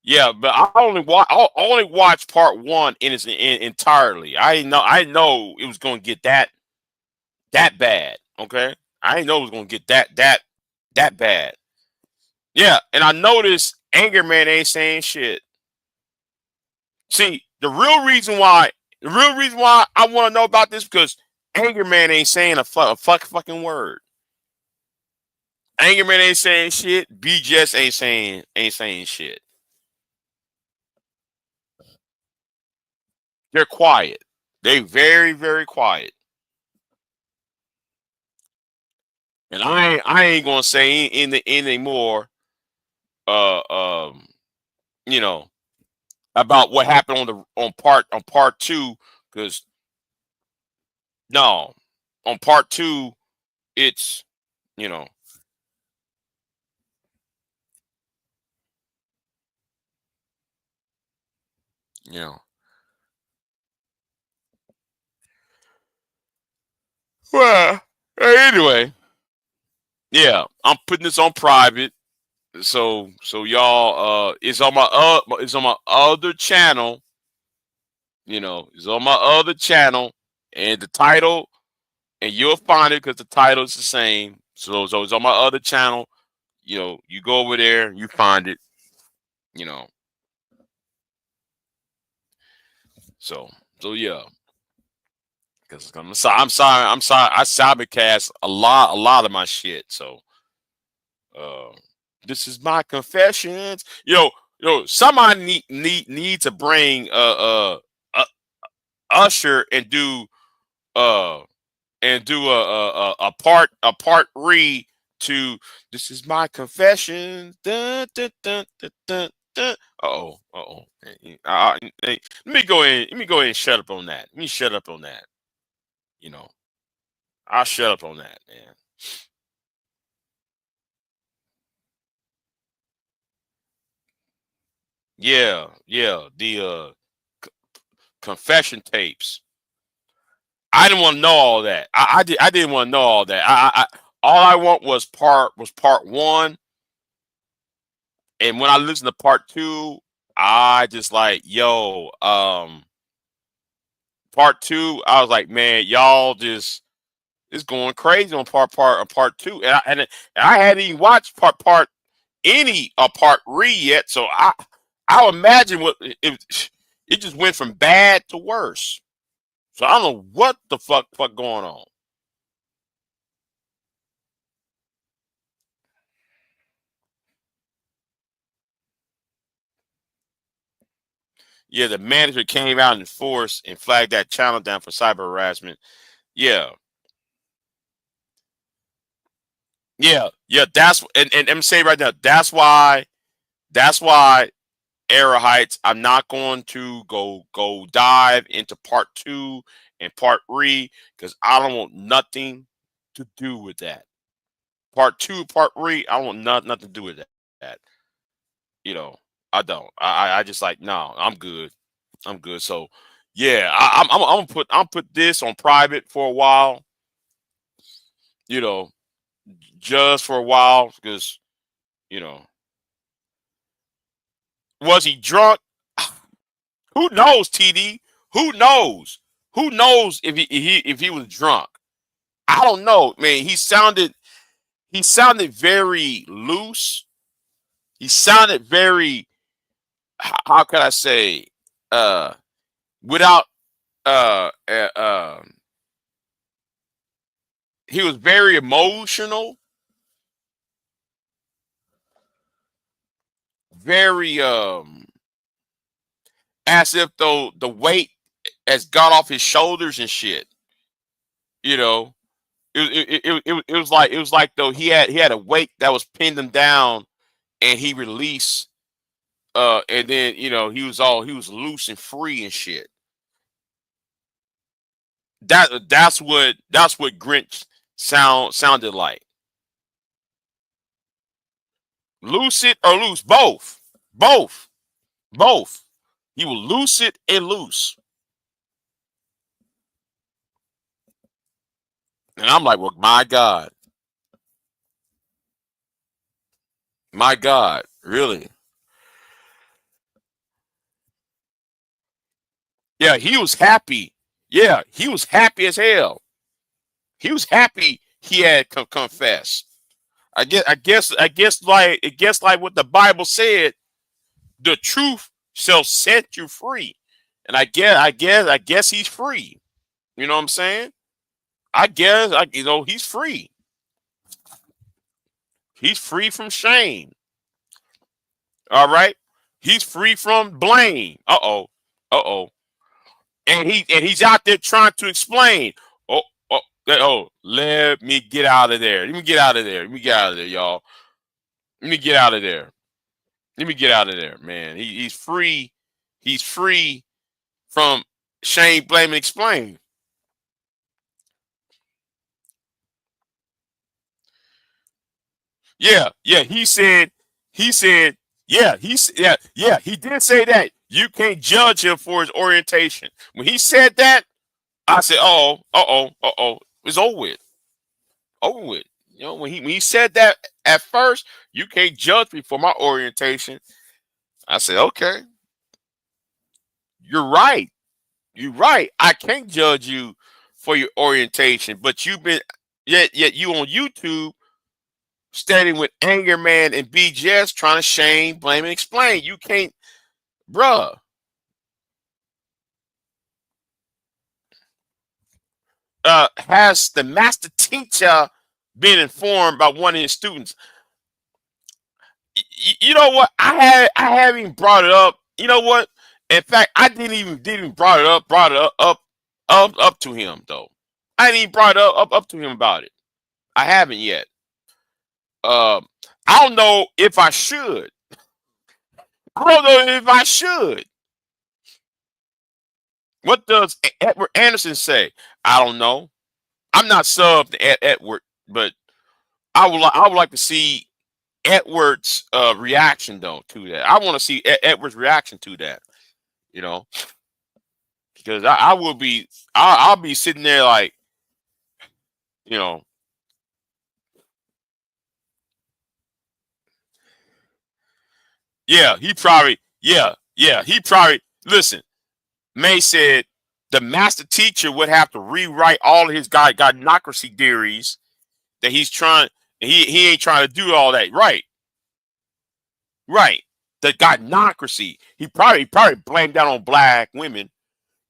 Yeah, but I only watched part 1 in its entirely. I didn't know it was gonna get that bad. Okay, I didn't know it was gonna get that bad. Yeah, and I noticed Anger Man ain't saying shit. See, the real reason why I want to know about this, because Anger Man ain't saying a fucking word. Anger Man ain't saying shit. BGS ain't saying shit. They're quiet. They very, very quiet. And I ain't gonna say any more uh um you know, about what happened on part 2, because no, on part 2 it's, you know, you know. Well, anyway, yeah, I'm putting this on private. So y'all, it's on my other channel. You know, it's on my other channel, and the title, and you'll find it because the title is the same. So it's on my other channel. You know, you go over there, you find it. You know, so yeah. Because I'm sorry, I cybercast a lot of my shit. So, uh, this is my confessions. Somebody need to bring uh Usher uh and do a part re to "This Is My Confession." Dun, dun, dun, dun, dun, Uh-oh. Let me go in. Let me go ahead and shut up on that. Let me shut up on that. You know, I'll shut up on that, man. Yeah, yeah. The confession tapes. I didn't want to know all that. I didn't want to know all that. All I want was part one. And when I listened to part two, I just like, yo, part two, I was like, man, y'all just it's going crazy on part two. And I hadn't even watched part any part yet. So I imagine what it just went from bad to worse. So I don't know what the fuck going on. Yeah, the manager came out in force and flagged that channel down for cyber harassment. Yeah. Yeah. That's and I'm saying right now, that's why Era Heights, I'm not going to go dive into part two and part three because I don't want nothing to do with that. Part two, part three, I don't want nothing to do with that. You know, I don't. I just like, no, I'm good. I'm good. So yeah, I'm gonna put this on private for a while. You know, just for a while because you know, was he drunk? Who knows, TD? Who knows? Who knows if he was drunk? I don't know, man. He sounded very loose. He sounded very how could I say without uh, uh um he was very emotional, very as if though the weight has got off his shoulders and shit. You know, it was like though he had a weight that was pinned him down, and he released, and then you know he was loose and free and shit. That's what Grinch sounded like. Lucid or loose, both. He was lucid and loose, and I'm like, well, my God, really? Yeah, he was happy. Yeah, he was happy as hell. He was happy he had confessed. I guess like what the Bible said, the truth shall set you free. And I guess he's free. You know what I'm saying? He's free. He's free from shame. All right. He's free from blame. Uh oh. And he's out there trying to explain. Oh, let me get out of there. Let me get out of there. Let me get out of there, y'all. Let me get out of there. Let me get out of there, man. He's free. He's free from shame, blame, and explain. Yeah. He did say that. You can't judge him for his orientation. When he said that, I said, it's over with. Over with. You know, when he said that at first, you can't judge me for my orientation. I said, okay, you're right. You're right. I can't judge you for your orientation, but you've been yet you on YouTube standing with Anger Man and BGS trying to shame, blame, and explain. You can't, bruh. Has the master teacher been informed by one of his students? You know what? I haven't even brought it up. You know what? In fact, I didn't even brought it up to him though. I didn't even brought it up to him about it. I haven't yet. I don't know if I should. I don't know if I should. What does Edward Anderson say? I don't know. I'm not sub to Edward, but I would like to see Edward's reaction though to that. I want to see Edward's reaction to that. You know, because I will be I'll be sitting there like, you know, he probably listen. May said the master teacher would have to rewrite all of his godnocracy theories that he's trying. He ain't trying to do all that. Right. The godnocracy. He probably blamed that on black women.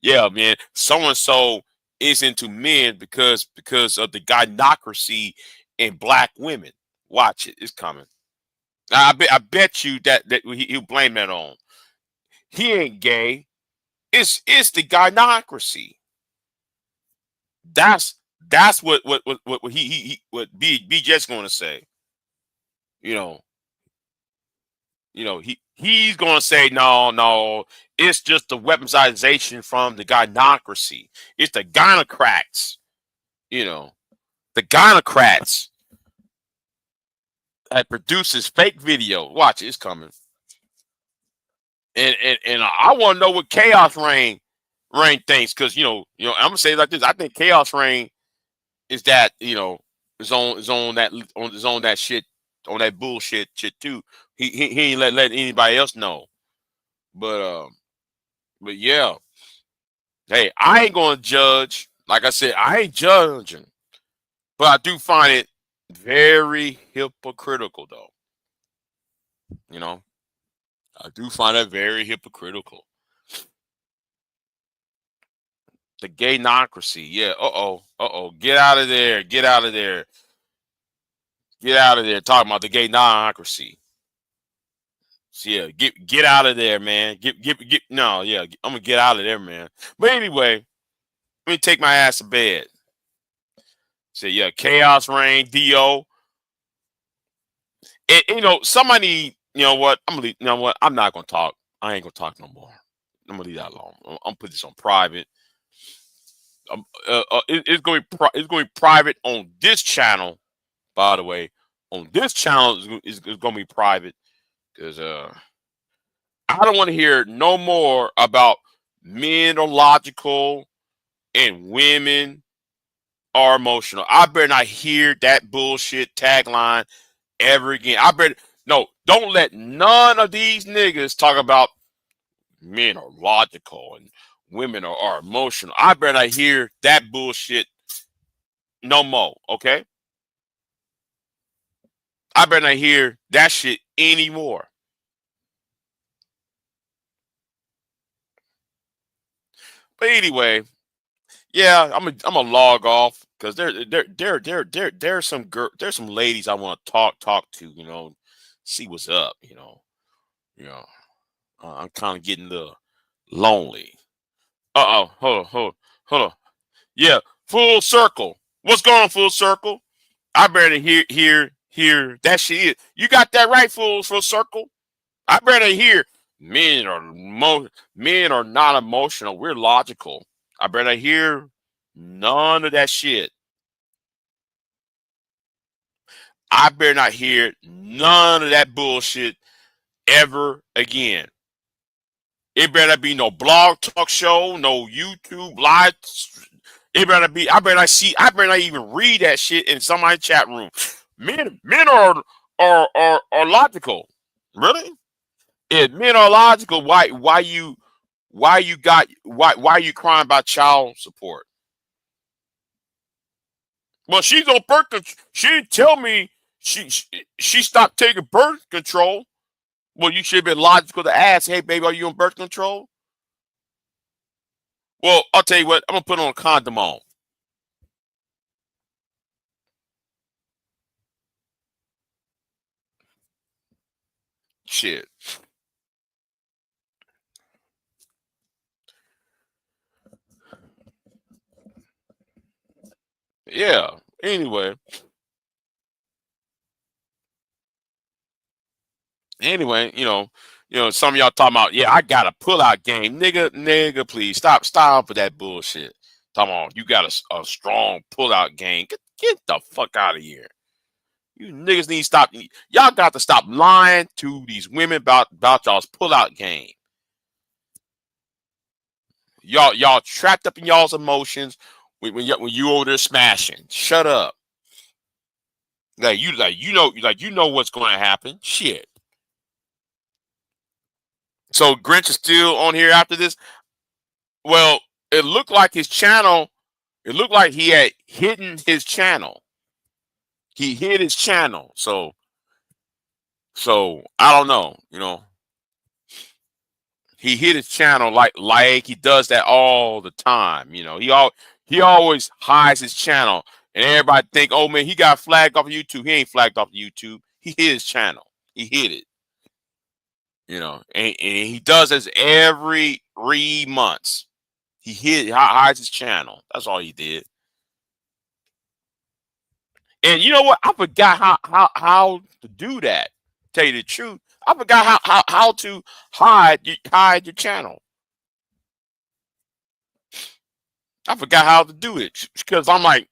Yeah, man. So and so is into men because of the godnocracy in black women. Watch it. It's coming. I bet you that he'll blame that on. He ain't gay. It's the godnocracy. That's what what BJ's going to say. You know, he's going to say no, it's just the weaponization from the gynocracy. It's the gynocrats. The gynocrats that produces fake video. Watch it, it's coming. And I want to know what Chaos Reign thinks, because I'm gonna say it like this. I think Chaos Reign is that is on that shit, on that bullshit shit too. He ain't let anybody else know. But yeah. Hey, I ain't gonna judge. Like I said, I ain't judging. But I do find it very hypocritical though. I do find that very hypocritical. The gaynocracy. Yeah. Uh-oh. Get out of there. Get out of there. Get out of there. Talking about the gaynocracy. So yeah, get out of there, man. No, yeah, I'm gonna get out of there, man. But anyway, let me take my ass to bed. So yeah, Chaos Reign, Dio. Somebody, you know what? I'm not gonna talk. I ain't gonna talk no more. I'm gonna leave that alone. I'm gonna put this on private. It's going to be private on this channel. By the way, on this channel is going to be private because I don't want to hear no more about men are logical and women are emotional. I better not hear that bullshit tagline ever again. Don't let none of these niggas talk about men are logical and women are emotional. I better not hear that bullshit no more, okay? I better not hear that shit anymore. But anyway, yeah, I'm a log off because there's some ladies I want to talk to, see what's up, I'm kind of getting a little lonely. Hold on. Yeah, full circle. What's going on, full circle? I better hear that shit. You got that right, full circle. I better hear men are not emotional. We're logical. I better hear none of that shit. I better not hear none of that bullshit ever again. It better be no blog talk show, no YouTube live. It better be. I better not even read that shit in somebody's chat room. Men are logical. Really? If men are logical, why you crying about child support? Well, she's on birth control. She didn't tell me she stopped taking birth control. Well, you should have been logical to ask, hey baby, are you on birth control? Well, I'll tell you what, I'm gonna put on a condom on. Shit. Yeah. Anyway. Anyway, some of y'all talking about, yeah, I got a pull-out game. Nigga, please stop with that bullshit. Talking about you got a strong pull-out game. Get the fuck out of here. You niggas need to stop. Y'all got to stop lying to these women about y'all's pull-out game. Y'all trapped up in y'all's emotions when you over there smashing. Shut up. You know what's going to happen. Shit. So Grinch is still on here after this. Well, it looked like his channel. It looked like he had hidden his channel. He hid his channel. So I don't know. He hid his channel like he does that all the time. He always hides his channel, and everybody think, oh man, he got flagged off of YouTube. He ain't flagged off of YouTube. He hid his channel. He hid it. And he does this every 3 months. He hides his channel. That's all he did. And you know what? I forgot how to do that. Tell you the truth, I forgot how to hide your channel. I forgot how to do it because I'm like,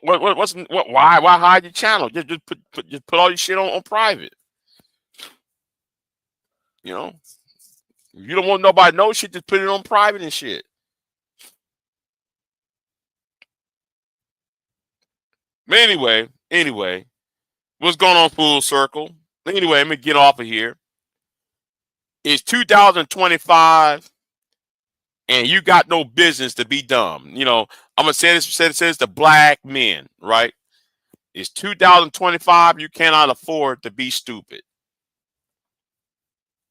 why hide your channel? Just put all your shit on private. If you don't want nobody to know shit, just put it on private and shit. But anyway, what's going on, Full Circle? Anyway, let me get off of here. It's 2025, and you got no business to be dumb. I'm gonna say this. It says the black men, right? It's 2025. You cannot afford to be stupid,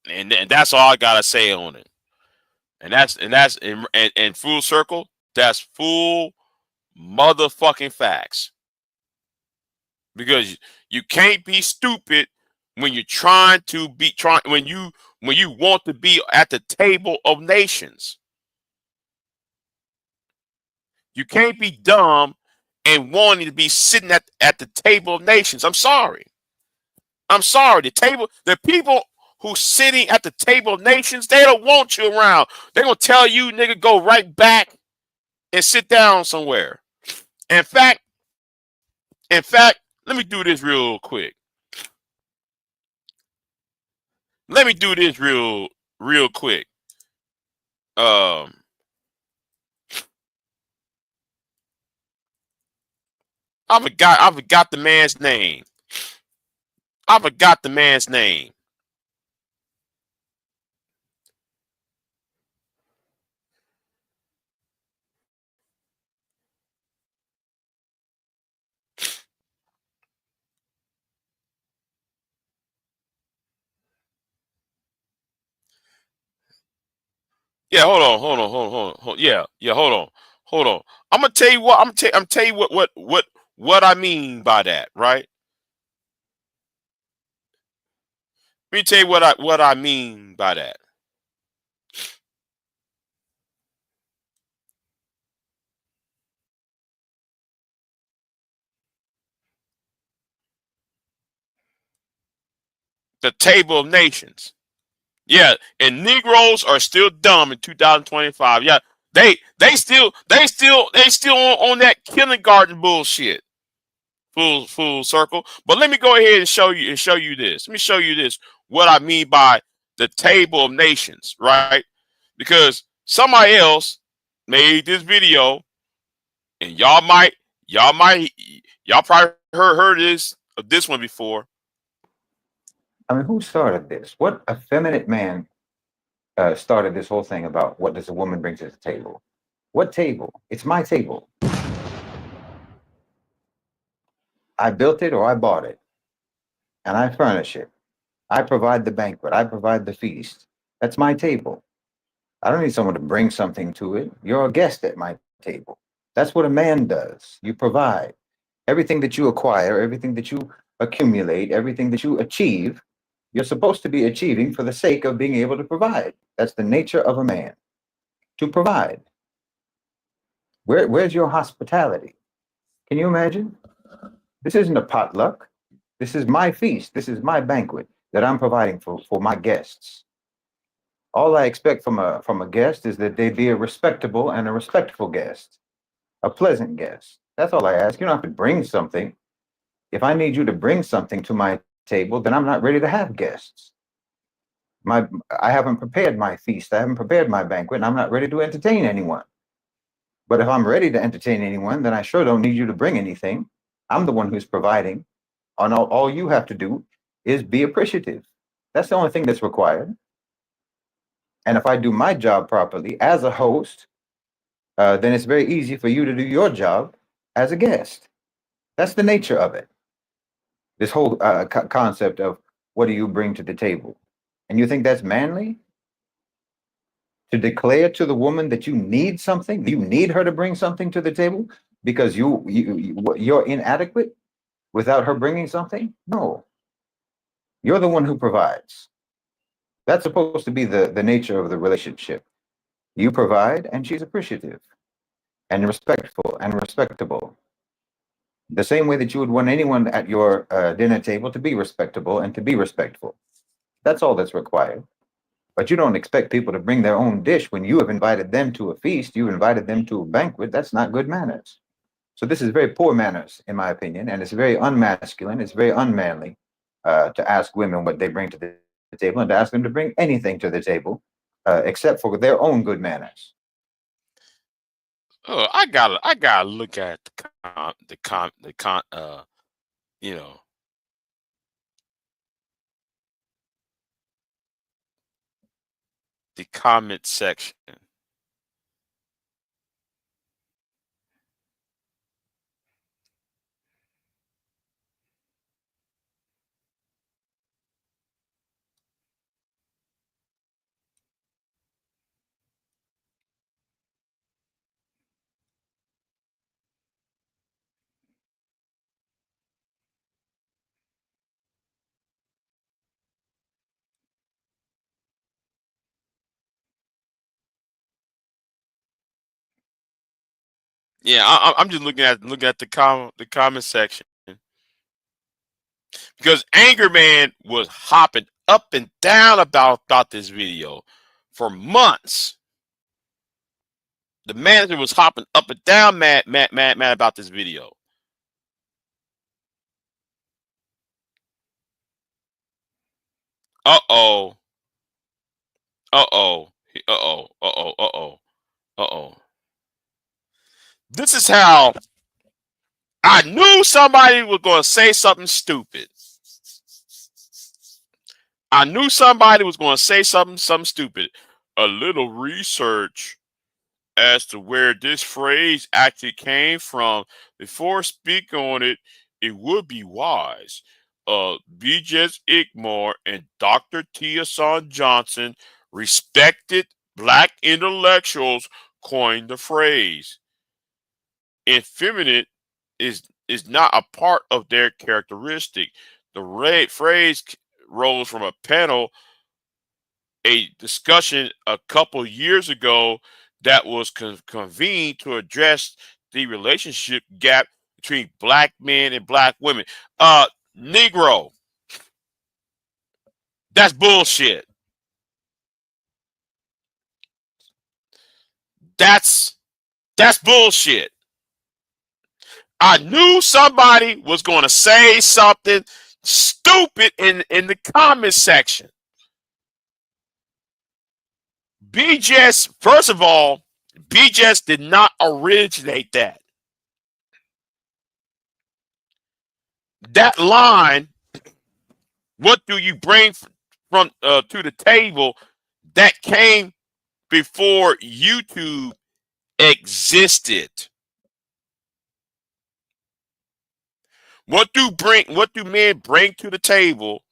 and that's all I gotta say on it. And Full Circle. That's full motherfucking facts. Because you can't be stupid when you're when you want to be at the table of nations. You can't be dumb and wanting to be sitting at the table of nations. I'm sorry. The people who sitting at the table of nations, they don't want you around. They're gonna tell you, nigga, go right back and sit down somewhere. In fact, let me do this real quick. Let me do this real quick. I forgot the man's name. Yeah, hold on. Yeah, hold on. I'm gonna tell you what. I'm tell you what I mean by that, right? Let me tell you what I mean by that. The table of nations. Yeah, and Negroes are still dumb in 2025. Yeah, they still on that kindergarten bullshit. Full circle. But let me go ahead and show you this. Let me show you this. What I mean by the table of nations, right? Because somebody else made this video, and y'all probably heard this one before. I mean, who started this? What effeminate man started this whole thing about what does a woman bring to the table? What table? It's my table. I built it or I bought it, and I furnish it. I provide the banquet. I provide the feast. That's my table. I don't need someone to bring something to it. You're a guest at my table. That's what a man does. You provide. Everything that you acquire, everything that you accumulate, everything that you achieve, you're supposed to be achieving for the sake of being able to provide. That's the nature of a man, to provide. Where's your hospitality? Can you imagine? This isn't a potluck. This is my feast. This is my banquet. that I'm providing for my guests. All I expect from a guest is that they be a respectable and a respectful guest, a pleasant guest. That's all I ask. You don't have to bring something. If I need you to bring something to my table, then I'm not ready to have guests. I haven't prepared my feast. I haven't prepared my banquet, and I'm not ready to entertain anyone. But if I'm ready to entertain anyone, then I sure don't need you to bring anything. I'm the one who's providing. And all you have to do is be appreciative. That's the only thing that's required. And if I do my job properly as a host, then it's very easy for you to do your job as a guest. That's the nature of it. This whole concept of what do you bring to the table? And you think that's manly? To declare to the woman that you need something, you need her to bring something to the table because you're inadequate without her bringing something? No. You're the one who provides. That's supposed to be the nature of the relationship. You provide, and she's appreciative and respectful and respectable. The same way that you would want anyone at your dinner table to be respectable and to be respectful. That's all that's required. But you don't expect people to bring their own dish when you have invited them to a feast, you've invited them to a banquet. That's not good manners. So this is very poor manners, in my opinion, and it's very unmasculine, it's very unmanly to ask women what they bring to the table and to ask them to bring anything to the table except for their own good manners. Oh, I gotta look at you know, the comment section. Yeah, I'm just looking at the comment section because Anger Man was hopping up and down about this video for months. The manager was hopping up and down mad about this video. Uh-oh. Uh-oh. Uh-oh. Uh-oh. Uh-oh. Uh-oh. This is how I knew somebody was going to say something stupid. I knew somebody was going to say something stupid. A little research as to where this phrase actually came from before speaking on it, it would be wise. B.J. Ickmore and Dr. Tia Son Johnson, respected black intellectuals, coined the phrase. Effeminate is not a part of their characteristic. The phrase rose from a panel, a discussion a couple years ago that was convened to address the relationship gap between black men and black women. Negro, that's bullshit. That's bullshit. I knew somebody was going to say something stupid in the comment section. BJS, first of all, BJS did not originate that. That line, what do you bring from to the table, that came before YouTube existed. What do men bring to the table?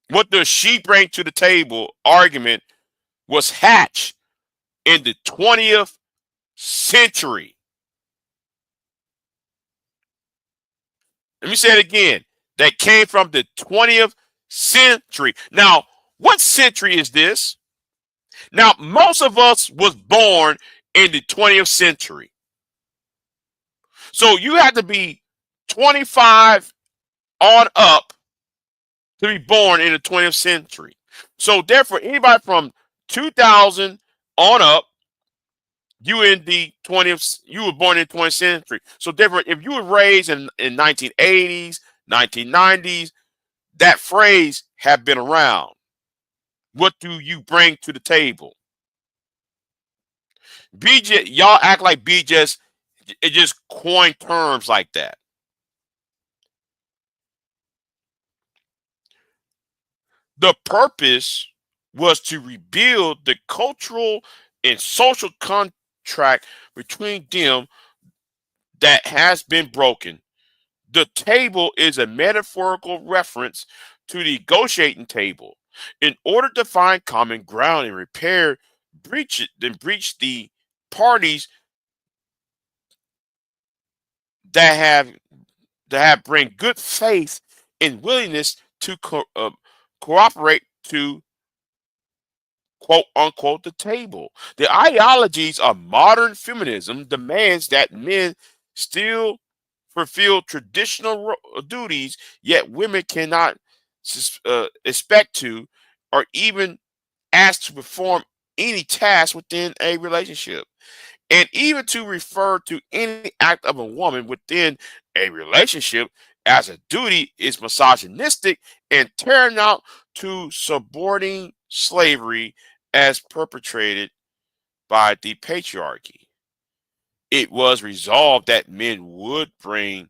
What does she bring to the table? Argument was hatched in the 20th century. Let me say it again. That came from the 20th century. Now, what century is this? Now, most of us was born in the 20th century. So you had to be 25 on up to be born in the 20th century. So therefore, anybody from 2000 on up, you in the 20th, you were born in the 20th century. So therefore, if you were raised in 1980s, 1990s, that phrase have been around. What do you bring to the table? BJ, y'all act like BJ it just coined terms like that. The purpose was to rebuild the cultural and social contract between them that has been broken. The table is a metaphorical reference to the negotiating table. In order to find common ground and repair breach the parties that have bring good faith and willingness to cooperate to quote unquote the table. The ideologies of modern feminism demands that men still fulfill traditional duties, yet women cannot expect to or even asked to perform any task within a relationship. And even to refer to any act of a woman within a relationship as a duty is misogynistic and tantamount to subordinating slavery as perpetrated by the patriarchy. It was resolved that men would bring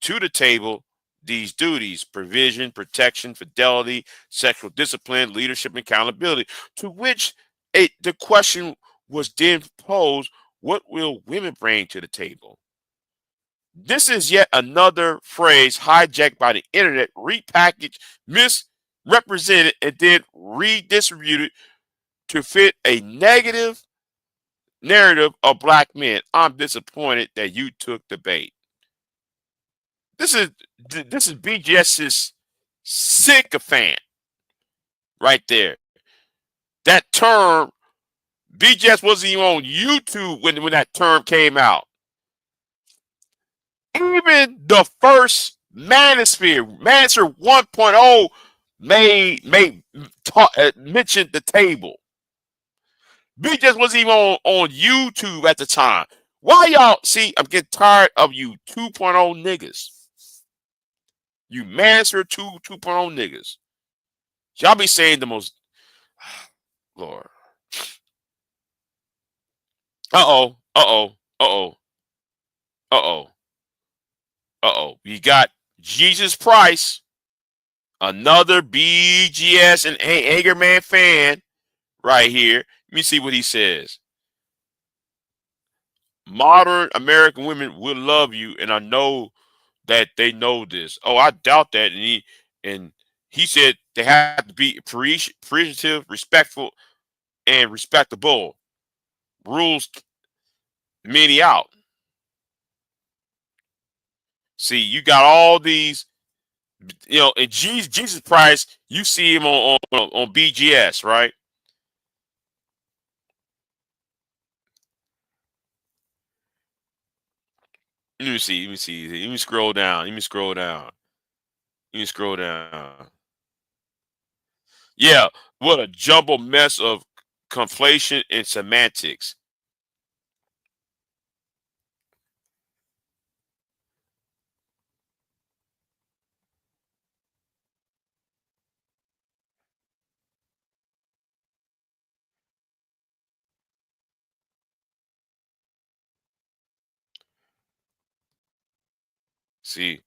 to the table these duties: provision, protection, fidelity, sexual discipline, leadership, and accountability, to which the question was then posed, what will women bring to the table? This is yet another phrase hijacked by the internet, repackaged, misrepresented, and then redistributed to fit a negative narrative of black men. I'm disappointed that you took the bait. This is BGS's sycophant right there. That term, BGS wasn't even on YouTube when that term came out. Even the first manosphere 1.0 mentioned the table. BGS wasn't even on YouTube at the time. Why y'all see? I'm getting tired of you 2.0 niggas. You Manosphere 2.0 niggas. Y'all be saying the most. Lord. Uh-oh. Uh-oh. Uh-oh. Uh-oh. Uh-oh. You got Jesus Price, another BGS and Angerman fan right here. Let me see what he says. Modern American women will love you, and I know that they know this. Oh, I doubt that. And he said they have to be appreciative, respectful, and respectable. Rules many out. See, you got all these, and Jesus Price, you see him on BGS, right? Let me see. Let me see. Let me scroll down. Let me scroll down. Let me scroll down. Yeah, what a jumbled mess of conflation and semantics. See,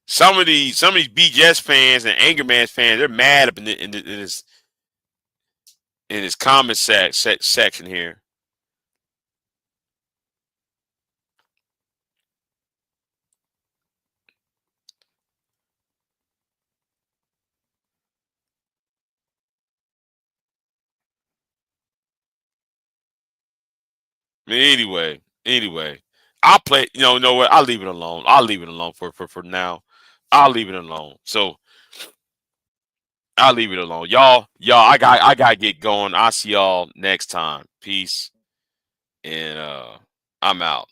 some of these BGS fans and Angerman fans, they're mad up in this comment section here. Anyway, I'll play. Know what? I'll leave it alone. I'll leave it alone for now. I'll leave it alone. So I'll leave it alone. Y'all. I gotta get going. I'll see y'all next time. Peace, and I'm out.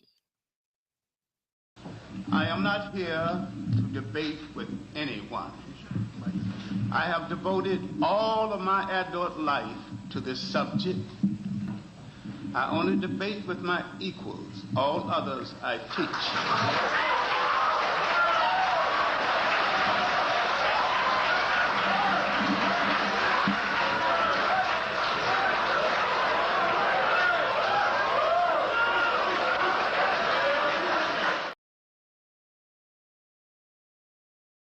I am not here to debate with anyone. I have devoted all of my adult life to this subject. I only debate with my equals. All others I teach.